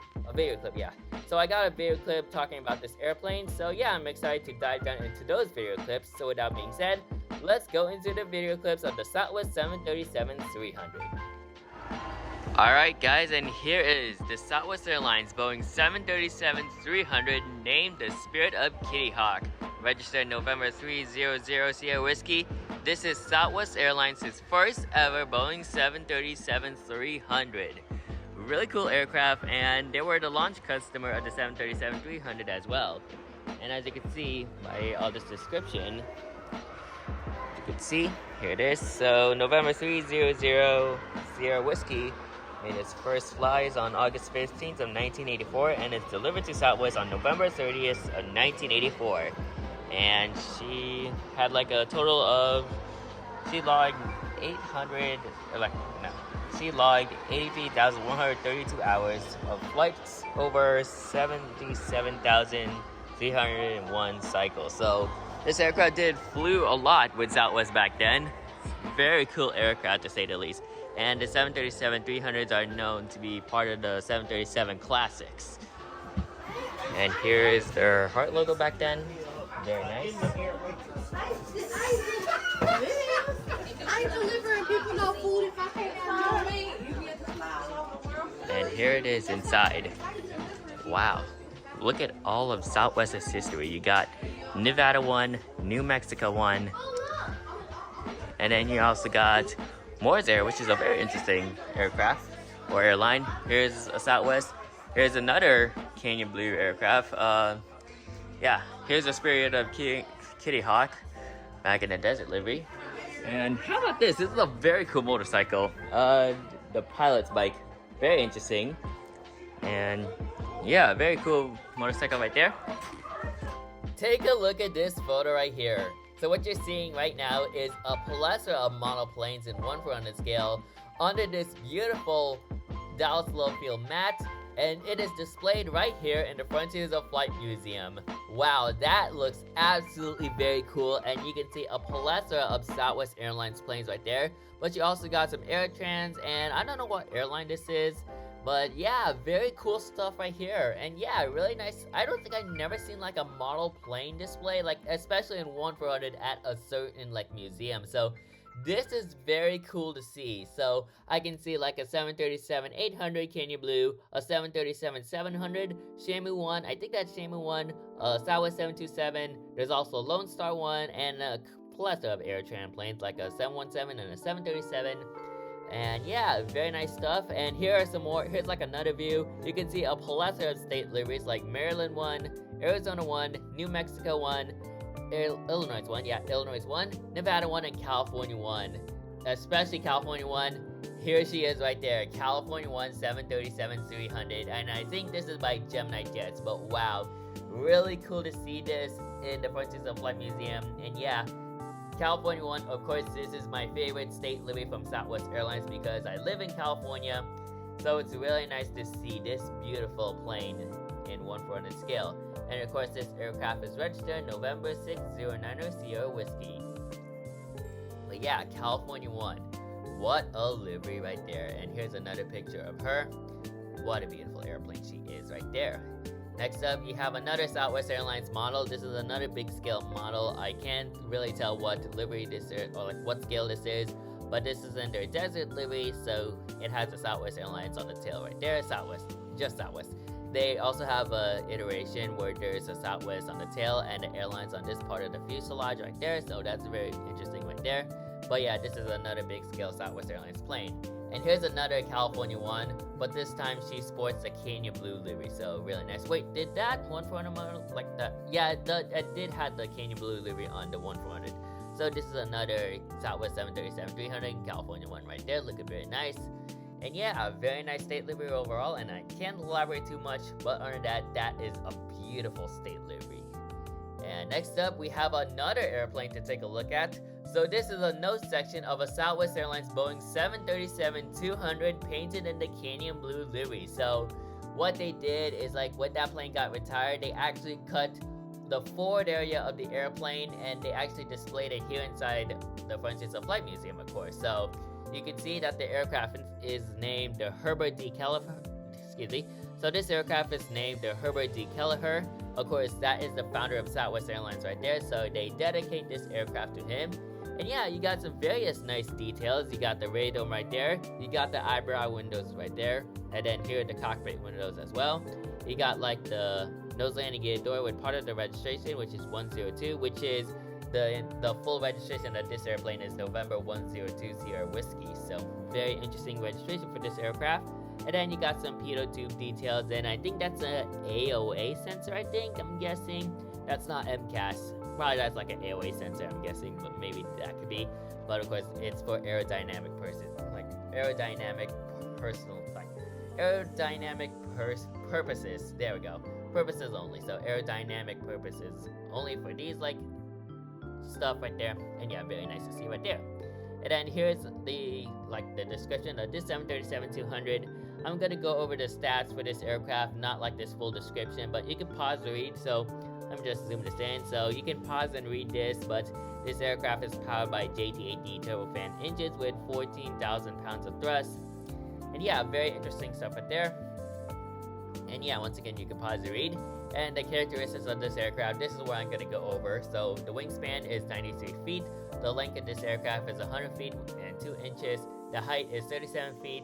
yeah. So I got a video clip talking about this airplane. So yeah, I'm excited to dive down into those video clips. So with that being said, let's go into the video clips of the Southwest 737-300. Alright guys, and here is the Southwest Airlines Boeing 737-300 named the Spirit of Kitty Hawk. Registered November 300 Sierra Whiskey. This is Southwest Airlines' first ever Boeing 737-300. Really cool aircraft, and they were the launch customer of the 737-300 as well. And as you can see by all this description, you can see, here it is. So November 300 Sierra Whiskey made its first flies on August 15th of 1984, and it's delivered to Southwest on November 30th of 1984. And she had like a total of, she logged 83,132 hours of flights over 77,301 cycles. So this aircraft flew a lot with Southwest back then. Very cool aircraft to say the least. And the 737-300s are known to be part of the 737 Classics. And here is their heart logo back then. Very nice. I ain't delivering people no food if I can't find me. And here it is inside. Wow. Look at all of Southwest's history. You got Nevada 1, New Mexico 1, and then you also got Moore's Air, which is a very interesting aircraft or airline. Here's a Southwest. Here's another Canyon Blue aircraft. Yeah, here's the Spirit of Kitty Hawk back in the desert livery. And how about this? This is a very cool motorcycle. The pilot's bike. Very interesting. And yeah, very cool motorcycle right there. Take a look at this photo right here. So what you're seeing right now is a plethora of model planes in 1/400 scale under this beautiful Dallas Love Field mat, and it is displayed right here in the Frontiers of Flight Museum. Wow, that looks absolutely very cool, and you can see a plethora of Southwest Airlines planes right there. But you also got some AirTrans, and I don't know what airline this is, but yeah, very cool stuff right here. And yeah, really nice. I don't think I've never seen like a model plane display, like especially in 1/400 at a certain like museum. So this is very cool to see. So I can see like a 737-800 Canyon Blue, a 737-700, Shamu 1, I think that's Shamu 1, Southwest 727, there's also Lone Star 1, and a plethora of AirTran planes like a 717 and a 737. And yeah, very nice stuff. And here are some more. Here's like another view. You can see a plethora of state liveries like Maryland 1, Arizona 1, New Mexico 1, Illinois 1, yeah, Illinois 1, Nevada 1, and California 1. Especially California 1. Here she is right there, California 1 737-300. And I think this is by Gemini Jets. But wow, really cool to see this in the Frontiers of Flight Museum. And yeah, California one. Of course, this is my favorite state livery from Southwest Airlines because I live in California. So it's really nice to see this beautiful plane in 1/400 scale. And of course, this aircraft is registered November 6090 Sierra Whiskey. But yeah, California one. What a livery right there. And here's another picture of her. What a beautiful airplane she is right there. Next up, you have another Southwest Airlines model. This is another big scale model. I can't really tell what livery this is, or like what scale this is, but this is in their desert livery, so it has the Southwest Airlines on the tail right there. Southwest, just Southwest. They also have a iteration where there's a Southwest on the tail and the airlines on this part of the fuselage right there, so that's very interesting right there. But yeah, this is another big scale Southwest Airlines plane. And here's another California one, but this time she sports a Kenya blue livery, so really nice. Wait, did that 1/400 model like that? Yeah, it did have the Kenya blue livery on the 1/400. So this is another Southwest 737-300 California one right there, looking very nice. And yeah, a very nice state livery overall, and I can't elaborate too much, but other than that, that is a beautiful state livery. And next up, we have another airplane to take a look at. So this is a nose section of a Southwest Airlines Boeing 737-200 painted in the Kenya blue livery. So what they did is, like, when that plane got retired, they actually cut the forward area of the airplane and they actually displayed it here inside the Frontiers of Flight Museum, of course. So you can see that the aircraft is named the Herbert D. Kelleher. Excuse me. So this aircraft is named the Herbert D. Kelleher. Of course, that is the founder of Southwest Airlines right there. So they dedicate this aircraft to him. And yeah, you got some various nice details. You got the radome right there. You got the eyebrow windows right there. And then here are the cockpit windows as well. You got like the nose landing gear door with part of the registration, which is 102, which is the full registration of this airplane is November 102 Sierra Whiskey. So very interesting registration for this aircraft. And then you got some pitot tube details, and I think that's a AOA sensor, I'm guessing. That's not MCAS. Probably that's like an AOA sensor, I'm guessing, but maybe that could be. But of course, it's for aerodynamic purposes. There we go. Purposes only. So aerodynamic purposes only for these like stuff right there. And yeah, very nice to see right there. And then here's the description of this 737-200. I'm gonna go over the stats for this aircraft, not like this full description, but you can pause to read. So I'm just zooming this in, so you can pause and read this. But this aircraft is powered by JT8D turbofan engines with 14,000 pounds of thrust. And yeah, very interesting stuff right there. And yeah, once again, you can pause to read. And the characteristics of this aircraft, this is what I'm gonna go over. So the wingspan is 93 feet. The length of this aircraft is 100 feet and 2 inches. The height is 37 feet.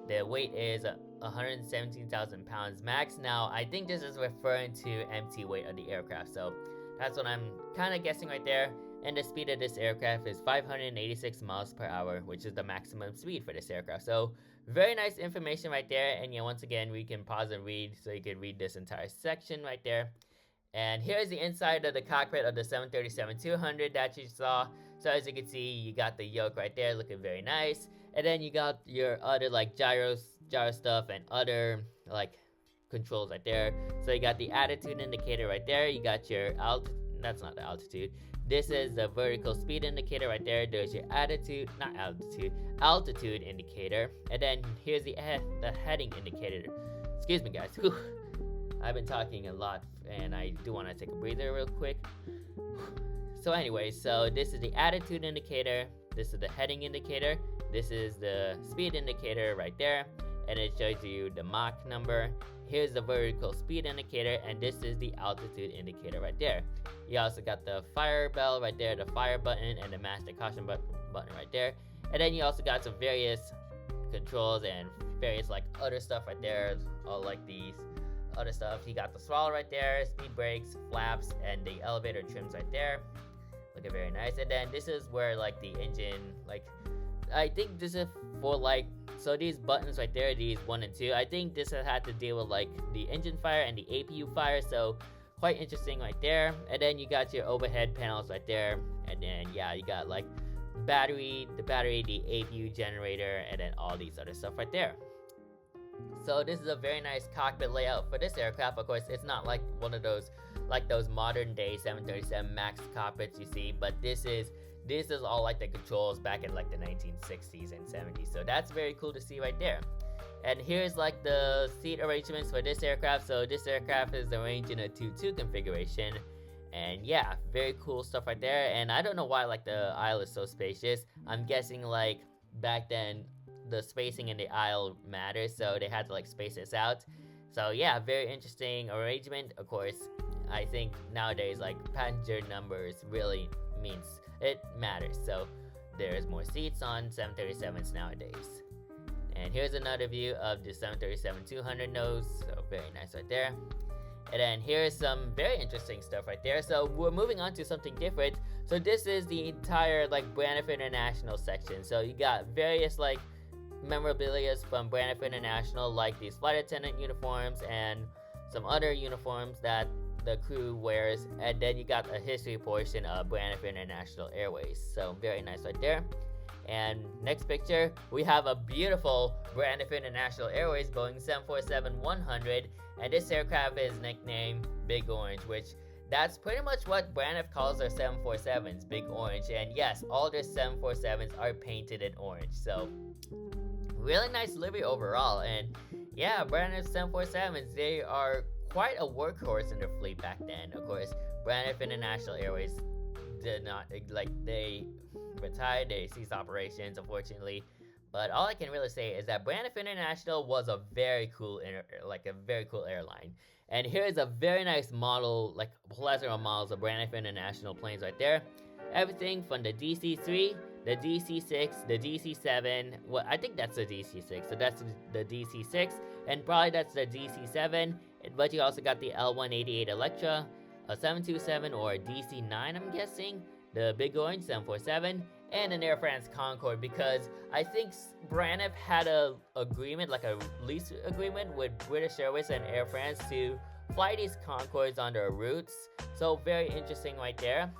The weight is 117,000 pounds max. Now, I think this is referring to empty weight of the aircraft. So that's what I'm kind of guessing right there. And the speed of this aircraft is 586 miles per hour, which is the maximum speed for this aircraft. So very nice information right there. And yeah, once again, we can pause and read, so you can read this entire section right there. And here's the inside of the cockpit of the 737-200 that you saw. So as you can see, you got the yoke right there looking very nice. And then you got your other like gyro stuff and other like controls right there. So you got the attitude indicator right there. You got your that's not the altitude. This is the vertical speed indicator right there. There's your altitude indicator. And then here's the heading indicator. Excuse me, guys. Whew. I've been talking a lot and I do want to take a breather real quick. So anyway, so this is the attitude indicator. This is the heading indicator. This is the speed indicator right there. And it shows you the Mach number. Here's the vertical speed indicator, and this is the altitude indicator right there. You also got the fire bell right there, the fire button, and the master caution button right there. And then you also got some various controls and various like other stuff right there, all like these other stuff. You got the throttle right there, speed brakes, flaps, and the elevator trims right there. Looking very nice. And then this is where like the engine, like I think this is for like, so these buttons right there, these 1 and 2, I think this has had to deal with like the engine fire and the APU fire, so quite interesting right there. And then you got your overhead panels right there, and then yeah, you got like the battery, the APU generator, and then all these other stuff right there. So this is a very nice cockpit layout for this aircraft. Of course, it's not like one of those, like those modern day 737 MAX cockpits you see, but this this is all like the controls back in like the 1960s and 70s. So that's very cool to see right there. And here's like the seat arrangements for this aircraft. So this aircraft is arranged in a 2-2 configuration. And yeah, very cool stuff right there. And I don't know why like the aisle is so spacious. I'm guessing like back then the spacing in the aisle matters, so they had to like space this out. So yeah, very interesting arrangement. Of course, I think nowadays like passenger numbers really matters. So there's more seats on 737s nowadays. And here's another view of the 737-200 nose. So very nice right there. And then here's some very interesting stuff right there. So we're moving on to something different. So this is the entire like Braniff International section. So you got various like memorabilia from Braniff International, like these flight attendant uniforms and some other uniforms that the crew wears. And then you got a history portion of Braniff International Airways. So very nice right there. And next picture, we have a beautiful Braniff International Airways Boeing 747-100, and this aircraft is nicknamed Big Orange, which that's pretty much what Braniff calls their 747s, Big Orange. And yes, all their 747s are painted in orange. So really nice livery overall. And yeah, Braniff 747s, they are quite a workhorse in their fleet back then. Of course, Braniff International Airways did not, like, they retired, they ceased operations, unfortunately. But all I can really say is that Braniff International was a very cool, airline. And here's a very nice model, like plethora of models of Braniff International planes right there. Everything from the DC-3, the DC-6, the DC-7. Well, I think that's the DC-6, so that's the DC-6, and probably that's the DC-7. But you also got the L-188 Electra, a 727 or a DC-9, I'm guessing, the Big Orange 747, and an Air France Concorde, because I think Braniff had a agreement, like a lease agreement with British Airways and Air France to fly these Concordes on their routes. So very interesting right there.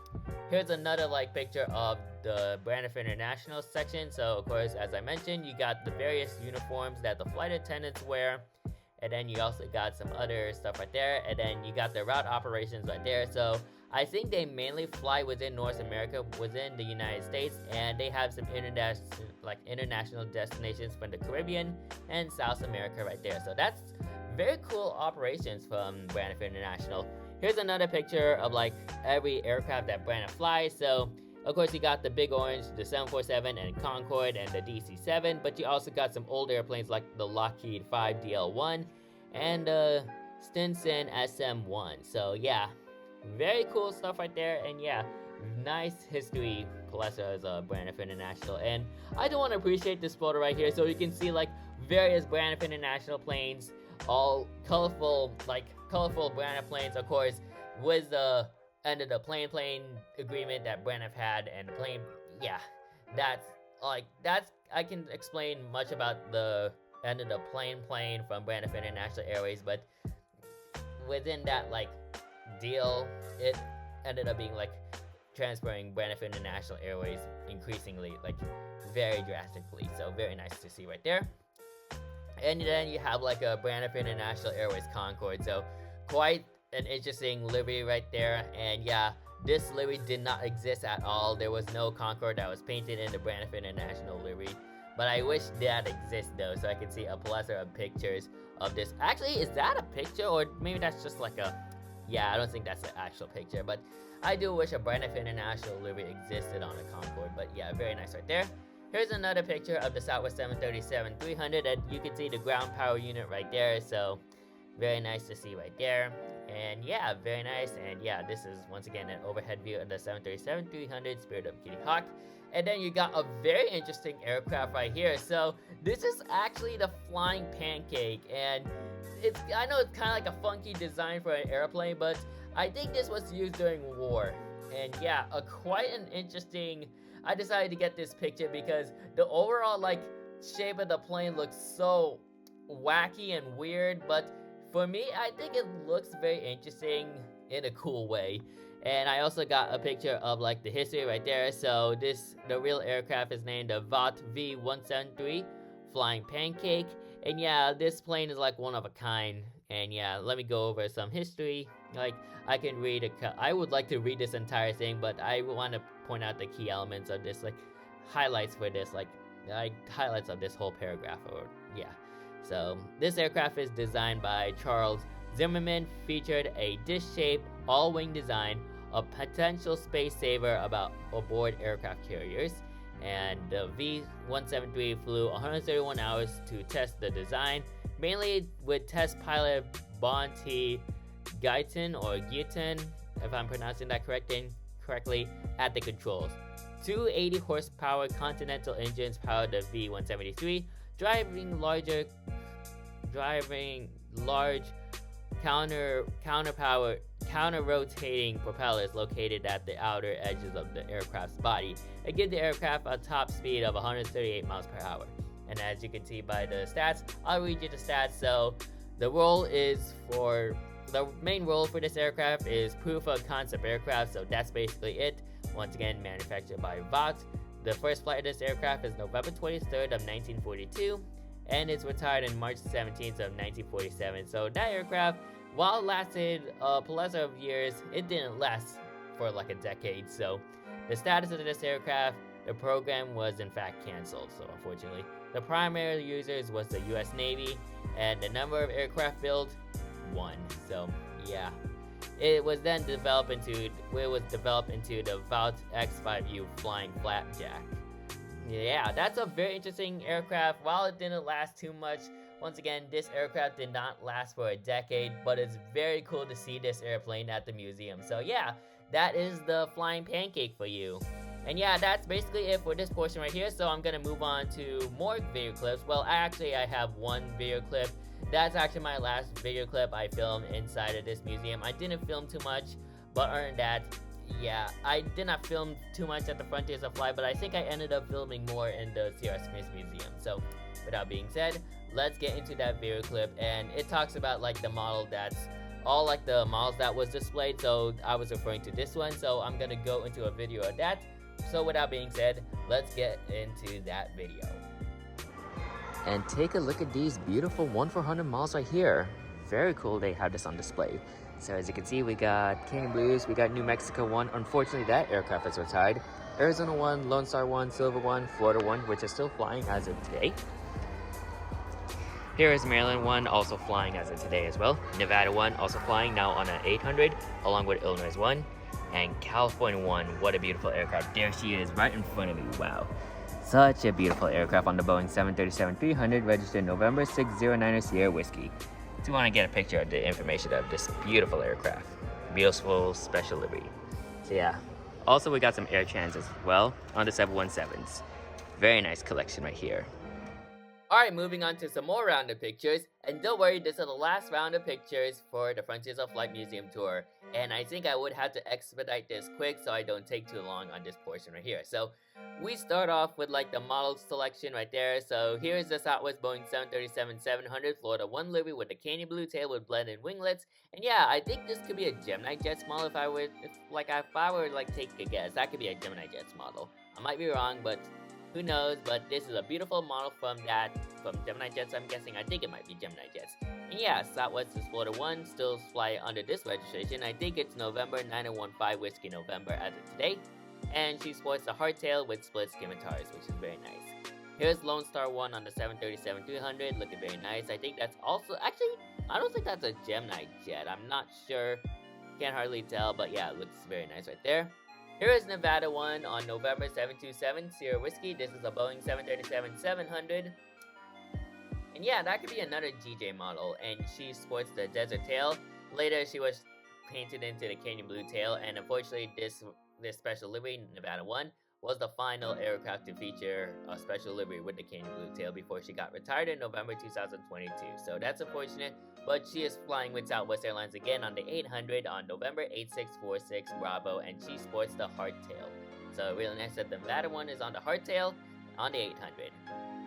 Here's another like picture of the Braniff International section. So of course, as I mentioned, you got the various uniforms that the flight attendants wear. And then you also got some other stuff right there. And then you got the route operations right there. So I think they mainly fly within North America, within the United States, and they have some international destinations from the Caribbean and South America right there. So that's very cool operations from Braniff International. Here's another picture of like every aircraft that Braniff flies. So of course you got the Big Orange, the 747 and Concorde and the DC-7, but you also got some old airplanes like the Lockheed 5 DL-1 and the Stinson SM-1. So yeah, very cool stuff right there. And yeah, nice history plethora of Braniff International. And I do want to appreciate this photo right here, so you can see like various Braniff International planes, all colorful Braniff planes, of course, with the end of the plane agreement that Braniff had. And the plane, yeah, that's I can explain much about the end of the plane from Braniff International Airways, but within that like deal, it ended up being like transferring Braniff International Airways increasingly, like very drastically. So very nice to see right there. And then you have like a Braniff International Airways Concorde. So quite an interesting livery right there. And yeah, this livery did not exist at all. There was no Concorde that was painted in the Braniff International livery. But I wish that exists though, so I can see a plethora of pictures of this. Actually, is that a picture, or maybe that's just like a... Yeah, I don't think that's the actual picture, but I do wish a Braniff International livery existed on a Concorde. But yeah, very nice right there. Here's another picture of the Southwest 737-300, and you can see the ground power unit right there. So very nice to see right there. And yeah, very nice. And yeah, this is once again an overhead view of the 737-300 Spirit of Kitty Hawk. And then you got a very interesting aircraft right here. So this is actually the Flying Pancake, and I know it's kind of like a funky design for an airplane, but I think this was used during war. And yeah, quite an interesting... I decided to get this picture because the overall like shape of the plane looks so wacky and weird, but for me, I think it looks very interesting in a cool way. And I also got a picture of like the history right there. So the real aircraft is named the VOT V173 Flying Pancake. And yeah, this plane is like one of a kind. And yeah, let me go over some history. Like I can read I would like to read this entire thing, but I want to point out the key elements of this, like highlights for this, like highlights of this whole paragraph, or yeah. So this aircraft is designed by Charles Zimmerman, featured a dish-shaped all-wing design, a potential space saver aboard aircraft carriers, and the V-173 flew 131 hours to test the design, mainly with test pilot Bonte Guyton, if I'm pronouncing that correctly, at the controls. Two 80 horsepower Continental engines powered the V-173, driving large counter-rotating propellers located at the outer edges of the aircraft's body and give the aircraft a top speed of 138 miles per hour. And as you can see by the stats, I'll read you the stats. So the main role for this aircraft is proof of concept aircraft, so that's basically it. Once again, manufactured by Vought. The first flight of this aircraft is November 23rd of 1942, and it's retired on March 17th of 1947. So that aircraft, while it lasted a plethora of years, it didn't last for like a decade. So the status of this aircraft, the program was in fact canceled, so unfortunately. The primary users was the US Navy, and the number of aircraft built, 1. So yeah. It was then developed into the Vought X5U Flying Flapjack. Yeah, that's a very interesting aircraft. While it didn't last too much, once again, this aircraft did not last for a decade, but it's very cool to see this airplane at the museum. So yeah, that is the flying pancake for you. And yeah, that's basically it for this portion right here. So I'm gonna move on to more video clips. Well, actually, I have one video clip. That's actually my last video clip I filmed inside of this museum. I didn't film too much, but other than that, yeah, I did not film too much at the Frontiers of Flight, but I think I ended up filming more in the C.R. Smith Museum. So, with that being said, let's get into that video clip, and it talks about like the model that's all like the models that was displayed. So I was referring to this one, so I'm gonna go into a video of that. So with that being said, let's get into that video. And take a look at these beautiful 1/400 models right here. Very cool they have this on display. So as you can see, we got Canyon Blues, we got New Mexico 1. Unfortunately, that aircraft is retired. Arizona 1, Lone Star 1, Silver 1, Florida 1, which is still flying as of today. Here is Maryland 1, also flying as of today as well. Nevada 1, also flying now on an 800, along with Illinois 1. And California 1, what a beautiful aircraft. There she is, right in front of me, wow. Such a beautiful aircraft on the Boeing 737-300, registered November 609 Sierra Whiskey. If you want to get a picture of the information of this beautiful aircraft. Beautiful special livery. So yeah. Also, we got some Air Trans as well on the 717s. Very nice collection right here. Alright, moving on to some more round of pictures, and don't worry, this is the last round of pictures for the Frontiers of Flight Museum tour, and I think I would have to expedite this quick so I don't take too long on this portion right here. So, we start off with like the model selection right there. So here's the Southwest Boeing 737-700 Florida 1 livery with the candy blue tail with blended winglets, and yeah, I think this could be a Gemini Jets model if I were to take a guess. That could be a Gemini Jets model. I might be wrong, but who knows, but this is a beautiful model from Gemini Jets, I'm guessing. I think it might be Gemini Jets. And yeah, Southwest is Florida 1, still fly under this registration. I think it's November 9015 Whiskey November as of today. And she sports the hardtail with split scimitars, which is very nice. Here's Lone Star 1 on the 737-300, looking very nice. I think that's also, actually, I don't think that's a Gemini Jet. I'm not sure, can't hardly tell, but yeah, it looks very nice right there. Here is Nevada 1 on November 727 Sierra Whiskey. This is a Boeing 737-700. And yeah, that could be another GJ model. And she sports the desert tail. Later, she was painted into the canyon blue tail. And unfortunately, this special livery, Nevada 1, was the final aircraft to feature a special livery with the canyon blue tail before she got retired in November 2022. So that's unfortunate. But she is flying with Southwest Airlines again on the 800 on November 8646 Bravo, and she sports the hardtail. So really nice that the Nevada 1 is on the hardtail on the 800.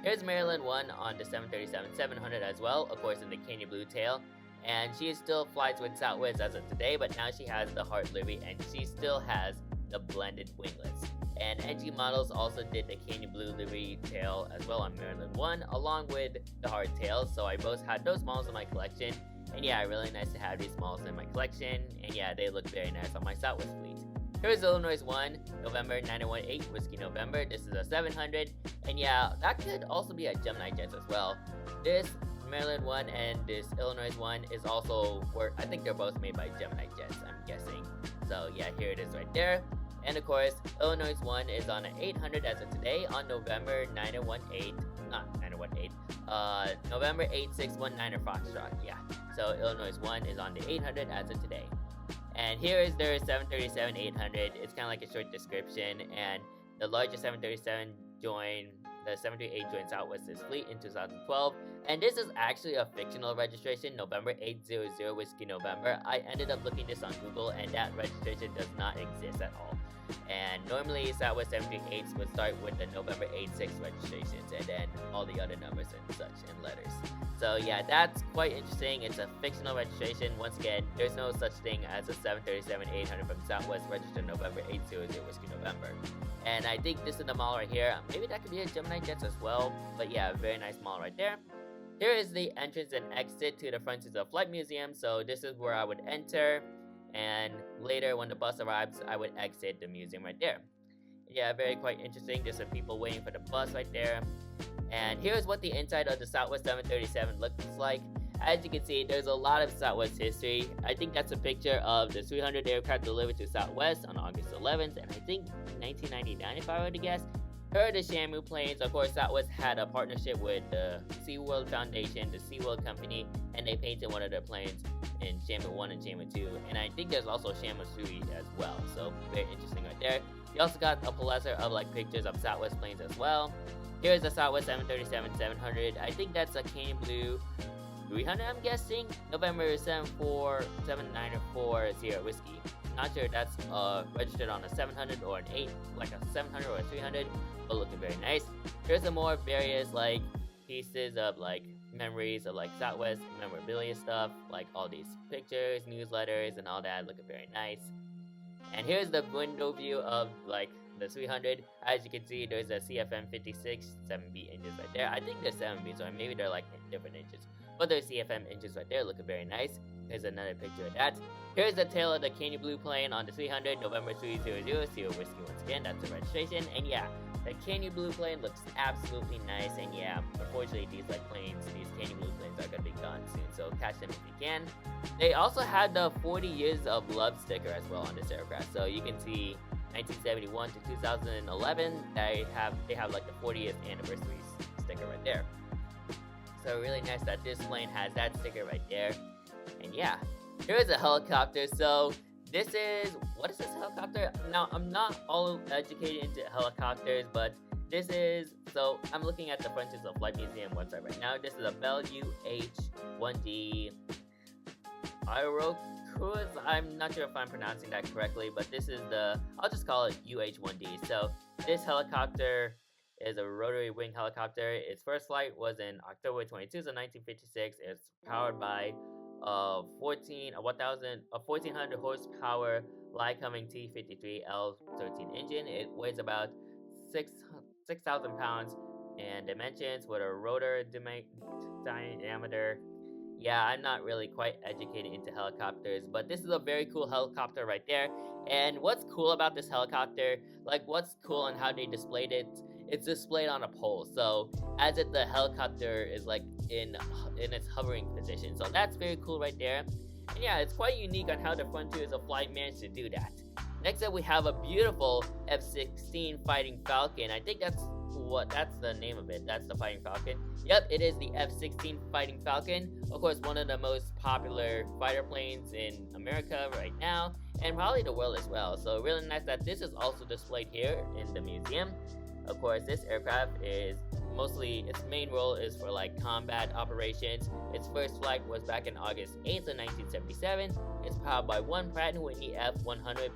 Here's Maryland 1 on the 737-700 as well, of course in the canyon blue tail. And she still flies with Southwest as of today, but now she has the hard livery and she still has the blended winglets. And NG Models also did the canyon blue livery tail as well on Maryland 1, along with the hardtail. So I both had those models in my collection. And yeah, really nice to have these models in my collection. And yeah, they look very nice on my Southwest fleet. Here's Illinois 1, November 918, Whiskey November. This is a 700. And yeah, that could also be a Gemini Jets as well. This Maryland 1 and this Illinois 1 is also, I think they're both made by Gemini Jets, I'm guessing. So yeah, here it is right there. And of course, Illinois 1 is on an 800 as of today on November 918, November 8619 Foxtrot, yeah. So Illinois 1 is on the 800 as of today. And here is their 737-800. It's kind of like a short description, and the largest 737 joined, the 738 joined Southwest's fleet in 2012. And this is actually a fictional registration, November 800 Whiskey November. I ended up looking this on Google, and that registration does not exist at all. And normally Southwest 738s would start with the November 86 registrations and then all the other numbers and such and letters. So yeah, that's quite interesting. It's a fictional registration. Once again, there's no such thing as a 737-800 from Southwest registered November 800 Whiskey November. And I think this is the model right here. Maybe that could be a Gemini Jets as well. But yeah, very nice model right there. Here is the entrance and exit to the Frontiers of Flight Museum. So this is where I would enter. And later when the bus arrives, I would exit the museum right there. Yeah, very quite interesting. There's some people waiting for the bus right there. And here's what the inside of the Southwest 737 looks like. As you can see, there's a lot of Southwest history. I think that's a picture of the 300 aircraft delivered to Southwest on August 11th, and I think 1999 if I were to guess. Here are the Shamu planes. Of course, Southwest had a partnership with the SeaWorld Foundation, the SeaWorld company, and they painted one of their planes in Shamu 1 and Shamu 2. And I think there's also Shamu 3 as well, so very interesting right there. You also got a plethora of like pictures of Southwest planes as well. Here's the Southwest 737-700. I think that's a Canyon Blue 300, I'm guessing. November 74794 Sierra Whiskey. Not sure if that's registered on a 700 or an 8, like a 700 or a 300, but looking very nice. Here's some more various like pieces of like memories of like Southwest memorabilia stuff, like all these pictures, newsletters, and all that, looking very nice. And here's the window view of like the 300. As you can see, there's a CFM 56 7B engines right there. I think they're 7Bs, or maybe they're like different engines, but there's CFM engines right there, looking very nice. Here's another picture of that. Here's the tail of the Canyon Blue plane on the 300, November 300, Sierra Whiskey once again, that's the registration. And yeah, the Canyon Blue plane looks absolutely nice, and yeah, unfortunately these like planes, these Canyon Blue planes are gonna be gone soon, so catch them if you can. They also had the 40 years of love sticker as well on this aircraft, so you can see 1971 to 2011, they have like the 40th anniversary sticker right there. So really nice that this plane has that sticker right there. And yeah, here's a helicopter. So this is, what is this helicopter? Now, I'm not all educated into helicopters, but this is, so I'm looking at the Frontiers of Flight Museum website right now. This is a Bell UH-1D Aerocruise. I'm not sure if I'm pronouncing that correctly, but this is the, I'll just call it UH-1D. So this helicopter is a rotary wing helicopter. Its first flight was in October 22, 1956. It's powered by 1400 horsepower Lycoming T53L13 engine. It weighs about 6,000 pounds and dimensions with a rotor diameter. Yeah, I'm not really quite educated into helicopters, but this is a very cool helicopter right there. And what's cool about this helicopter, like what's cool on how they displayed it, it's displayed on a pole. So as if the helicopter is like in its hovering position. So that's very cool right there. And yeah, it's quite unique on how the Frontiers of Flight managed to do that. Next up, we have a beautiful F16 Fighting Falcon. I think that's the name of it. That's the Fighting Falcon. Yep, it is the F16 Fighting Falcon. Of course, one of the most popular fighter planes in America right now, and probably the world as well. So really nice that this is also displayed here in the museum. Of course, this aircraft is mostly, its main role is for like combat operations. Its first flight was back in August 8th of 1977. It's powered by one Pratt & Whitney F100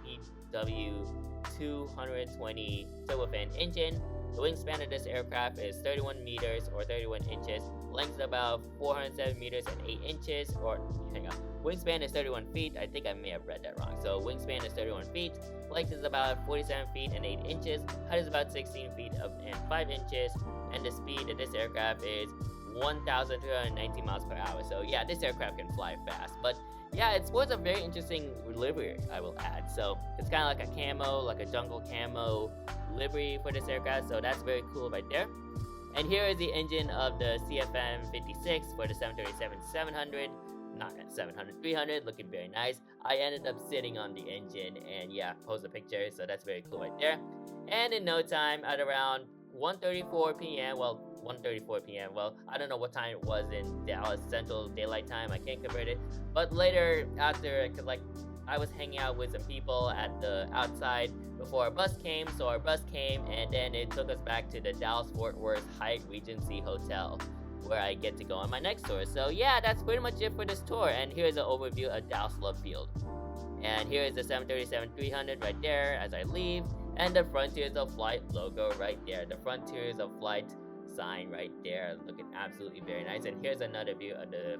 PW220 turbofan engine. The wingspan of this aircraft is 31 meters or 31 inches. Length is about 407 meters and 8 inches, or hang on. Wingspan is 31 feet. I think I may have read that wrong. So wingspan is 31 feet. Length is about 47 feet and 8 inches. Height is about 16 feet and 5 inches. And the speed of this aircraft is 1,319 miles per hour. So yeah, this aircraft can fly fast. But yeah, it was a very interesting livery, I will add. So it's kind of like a camo, like a jungle camo livery for this aircraft, so that's very cool right there. And here is the engine of the CFM56 for the 737-700, not 700-300, looking very nice. I ended up sitting on the engine and yeah, posed a picture, so that's very cool right there. And in no time, at around 1:34 p.m., well, I don't know what time it was in Dallas Central Daylight Time, I can't convert it, but later after, cause like I was hanging out with some people at the outside before our bus came, so our bus came and then it took us back to the Dallas Fort Worth Hyatt Regency Hotel, where I get to go on my next tour. So yeah, that's pretty much it for this tour, and here's an overview of Dallas Love Field. And here is the 737-300 right there as I leave, and the Frontiers of Flight logo right there, the Frontiers of Flight sign right there, looking absolutely very nice. And here's another view of the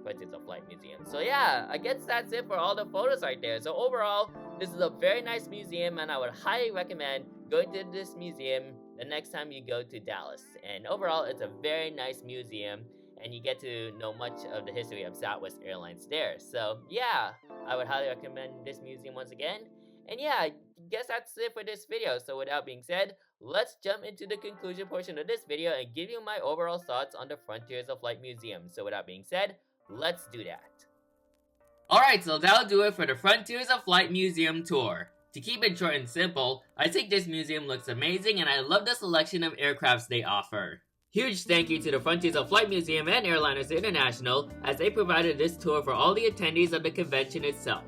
Frontiers of Flight Museum. So yeah, I guess that's it for all the photos right there. So overall, this is a very nice museum, and I would highly recommend going to this museum the next time you go to Dallas. And overall, it's a very nice museum, and you get to know much of the history of Southwest Airlines there. So yeah, I would highly recommend this museum once again. And yeah, I guess that's it for this video. So with that being said, let's jump into the conclusion portion of this video and give you my overall thoughts on the Frontiers of Flight Museum. So with that being said, let's do that. Alright, so that'll do it for the Frontiers of Flight Museum tour. To keep it short and simple, I think this museum looks amazing and I love the selection of aircrafts they offer. Huge thank you to the Frontiers of Flight Museum and Airliners International as they provided this tour for all the attendees of the convention itself.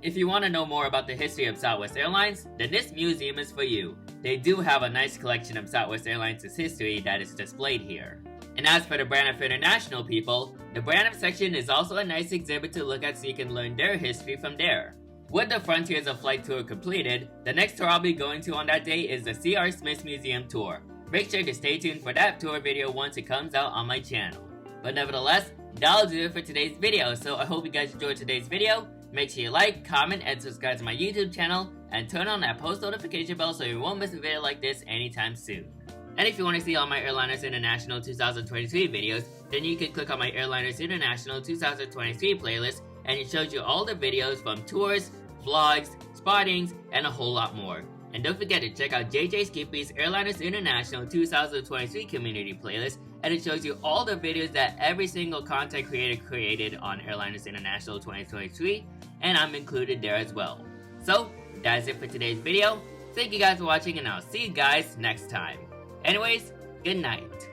If you want to know more about the history of Southwest Airlines, then this museum is for you. They do have a nice collection of Southwest Airlines' history that is displayed here. And as for the Braniff International people, the Braniff section is also a nice exhibit to look at so you can learn their history from there. With the Frontiers of Flight tour completed, the next tour I'll be going to on that day is the C.R. Smith Museum tour. Make sure to stay tuned for that tour video once it comes out on my channel. But nevertheless, that'll do it for today's video, so I hope you guys enjoyed today's video. Make sure you like, comment, and subscribe to my YouTube channel, and turn on that post notification bell so you won't miss a video like this anytime soon. And if you want to see all my Airliners International 2023 videos, then you can click on my Airliners International 2023 playlist, and it shows you all the videos from tours, vlogs, spottings, and a whole lot more. And don't forget to check out JJ Skippy's Airliners International 2023 community playlist, and it shows you all the videos that every single content creator created on Airliners International 2023, and I'm included there as well. So, that's it for today's video. Thank you guys for watching, and I'll see you guys next time. Anyways, good night.